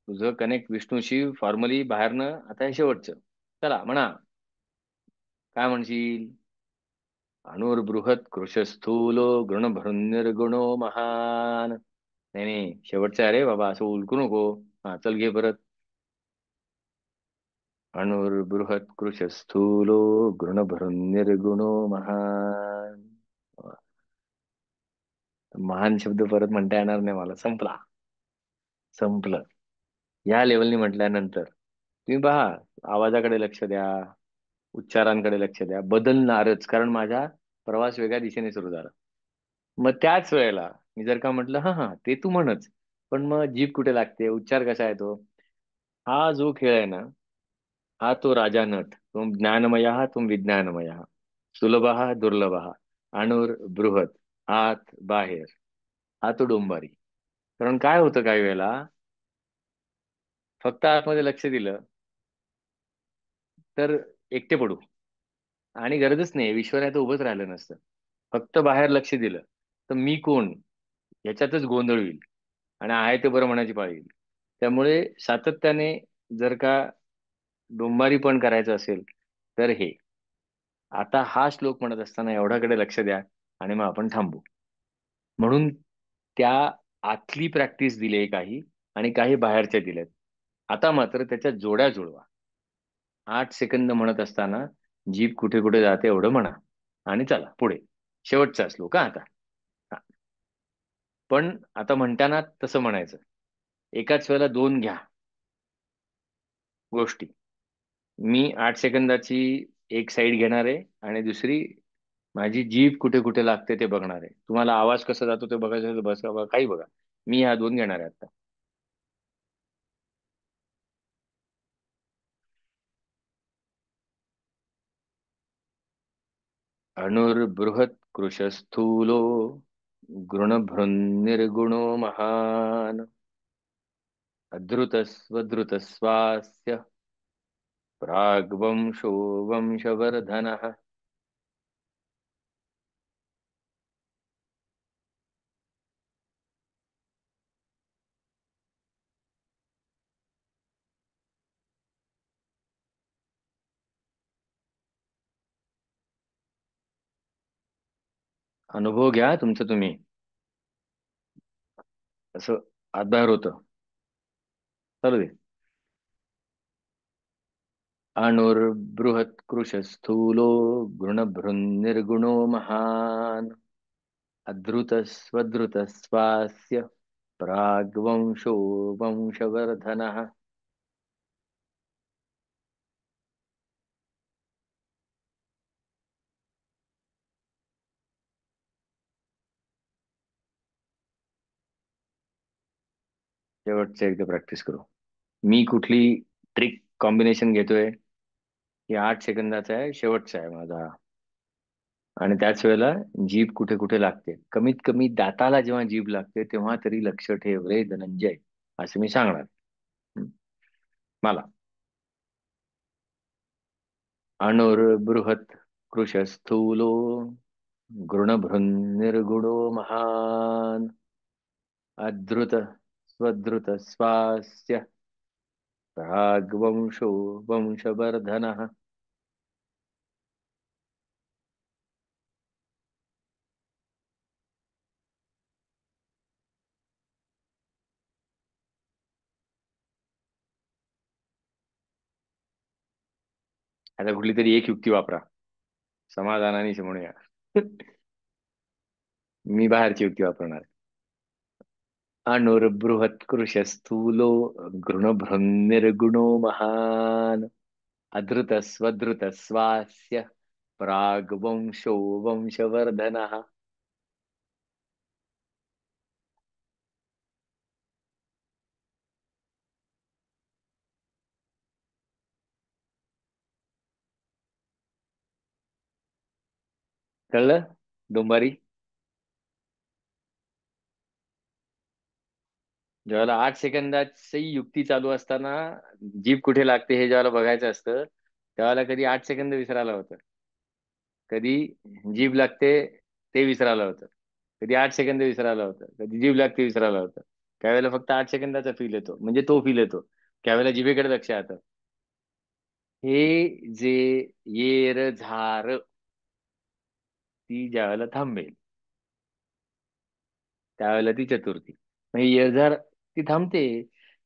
तुझं कनेक्ट विष्णूशी फॉर्मली बाहेरनं, आता हे शेवटचं. चला म्हणा. काय म्हणशील? अणुर्बृहत कृशस्थूलो गृणभृन्निर्गुणो महान. नाही नाही, शेवटचं आहे रे बाबा, असं उलकू नको. हा, चल घे परत. अणुर्बृहत्कृशस्थूलो निर्गुणो महान. महान शब्द परत म्हणता येणार नाही मला, संपला. संपलं. या लेवलनी म्हटल्यानंतर तुम्ही पहा, आवाजाकडे लक्ष द्या, उच्चारांकडे लक्ष द्या, बदलणारच, कारण माझा प्रवास वेगळ्या दिशेने सुरू झाला. मग त्याच वेळेला मी जर का म्हटलं हा हा ते तू म्हणच, पण मग जीभ कुठे लागते, उच्चार कसा आहे तो, हा जो खेळ आहे ना, हा तो राजा नट, तुम ज्ञानमय तुम विज्ञानमय, सुलभ दुर्लभ, अणुर बृहत, आत बाहेर, हा तो डोंबारी. कारण काय होतं काही वेळेला, फक्त आतमध्ये लक्ष दिलं तर एकटे पडू, आणि गरजच नाही, विश्वर आहे तर उभंच राहिलं नसतं. फक्त बाहेर लक्ष दिलं तर मी कोण याच्यातच गोंधळ होईल, आणि आहे ते बरं म्हणायची पाळी येईल. त्यामुळे सातत्याने जर का डोंबारी पण करायचं असेल तर हे, आता हा श्लोक म्हणत असताना एवढ्याकडे लक्ष द्या, आणि मग आपण थांबू. म्हणून त्या आतली प्रॅक्टिस दिली काही, आणि काही बाहेरच्या दिल्यात. आता मात्र त्याच्या जोड्या जुळवा. 8 सेकंद म्हणत असताना जीभ कुठे कुठे जाते एवढं म्हणा, आणि चला पुढे. शेवटचा श्लोक हा आता. हा. पण आता म्हणताना तसं म्हणायचं, एकाच वेळेला दोन घ्या गोष्टी. मी 8 सेकंदाची एक साईड घेणार आहे, आणि दुसरी माझी जीभ कुठे कुठे लागते ते बघणार आहे. तुम्हाला आवाज कसा जातो ते बघायचं असेल तर बसा, बघा, काही बघा. मी ह्या दोन घेणार आहे आता. अणुर्बृहत् कृशस्थूलो निर्गुणो महान, अधृतस्वधृतस्वास्य प्राग्वंशो वंशवर्धनः. अनुभव घ्या तुमचं तुम्ही. असं आधार होतं. चालू दे. अणुर्बृहत्कृशस्थूलो निर्गुणो महान, अधृतस्वधृतस्वास्य प्राग्वंशो वंशवर्धनः. शेवटचं एकदा प्रॅक्टिस करू. मी कुठली ट्रिक कॉम्बिनेशन घेतोय, की 8 सेकंदाचा आहे, शेवटचा आहे माझा. आणि त्याच वेळेला जीभ कुठे कुठे लागते, कमीत कमी दाताला जेव्हा जीभ लागते तेव्हा तरी लक्ष ठेव रे धनंजय, असं मी सांगणार. हं? मला अणुर्बृहत् कृशस्थूलो निर्गुणो महान, अधृत स्वधृत स्वास्य प्राग्वंशो वंशवर्धनः. आता कुठली तरी एक युक्ती वापरा, समाधानाने म्हणूया. मी बाहेरची युक्ती वापरणार. अणुर्बृहत्कृशस्थूलो निर्गुणो महान, अधृतस्वधृतस्वास्य प्राग्वंशो वंशवर्धनः. कळलं दुंबारी? ज्यावेळेला 8 सेकंदाची युक्ती चालू असताना जीभ कुठे लागते हे ज्यावेळेला बघायचं असतं, त्यावेळेला कधी 8 सेकंद विसरायला होतं, कधी जीभ लागते ते विसरायला होतं, कधी 8 सेकंद विसरायला होतं, कधी जीभ लागते विसरायला होतं. त्यावेळेला फक्त 8 सेकंदाचा फील येतो, म्हणजे तो फील येतो त्यावेळेला जिभेकडे लक्ष जातं. हे जे येर झार, ती ज्यावेळेला थांबेल त्यावेळेला ती चतुर्थी. म्हणजे येरझार ती थांबते.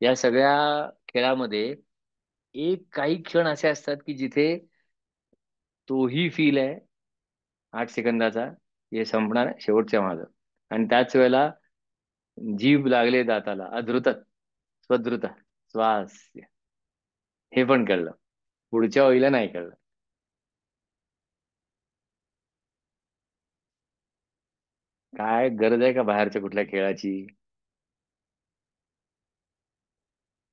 या सगळ्या खेळामध्ये एक काही क्षण असे असतात की जिथे तोही फील आहे 8 सेकंदाचा, हे संपणार आहे, शेवटच्या माझं. आणि त्याच वेळेला जीभ लागले दाताला, अधृत स्वधृत श्वास, हे पण कळलं. पुढच्या ओळीला नाही कळलं. काय गरज आहे का बाहेरच्या कुठल्या खेळाची?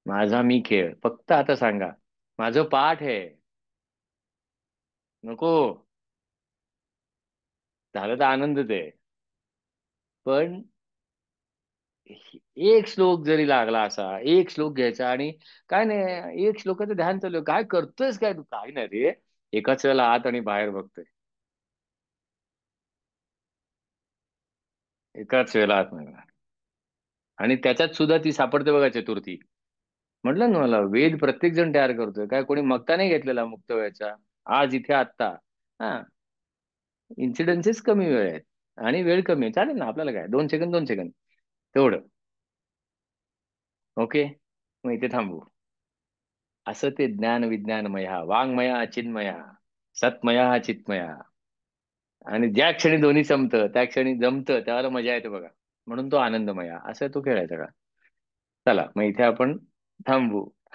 माझा मी खेळ, फक्त आता सांगा. माझं पाठ आहे. नको. झालं तर आनंदच आहे. पण एक श्लोक जरी लागला असा, एक श्लोक घ्यायचा आणि काय नाही, एक श्लोकाचं ध्यान चालू आहे. काय करतोयस काय तू? काय नाही रे, एकाच वेळेला आत आणि बाहेर बघतोय. एकाच वेळेला आत नाही बाहेर. आणि त्याच्यात सुद्धा ती सापडते बघा चतुर्थी. म्हटलं ना मला, वेद प्रत्येक जण तयार करतोय. काय कोणी मगता नाही घेतलेला मुक्त वेळचा. आज इथे आत्ता. हा. इन्सिडन्सेस कमी वेळ आहेत आणि वेळ कमी आहे, चालेल ना आपल्याला. काय 2 सेकंद, 2 सेकंद तेवढं. ओके. मग इथे थांबू. असं ते ज्ञान विज्ञानमया वाङ्मया चिन्मया सत्मया चित्मया. आणि ज्या क्षणी दोन्ही संपतं त्या क्षणी जमतं, त्याला मजा येते बघा. म्हणून तो आनंदमया, असं तो खेळायचा का. चला मग इथे आपण थांबू.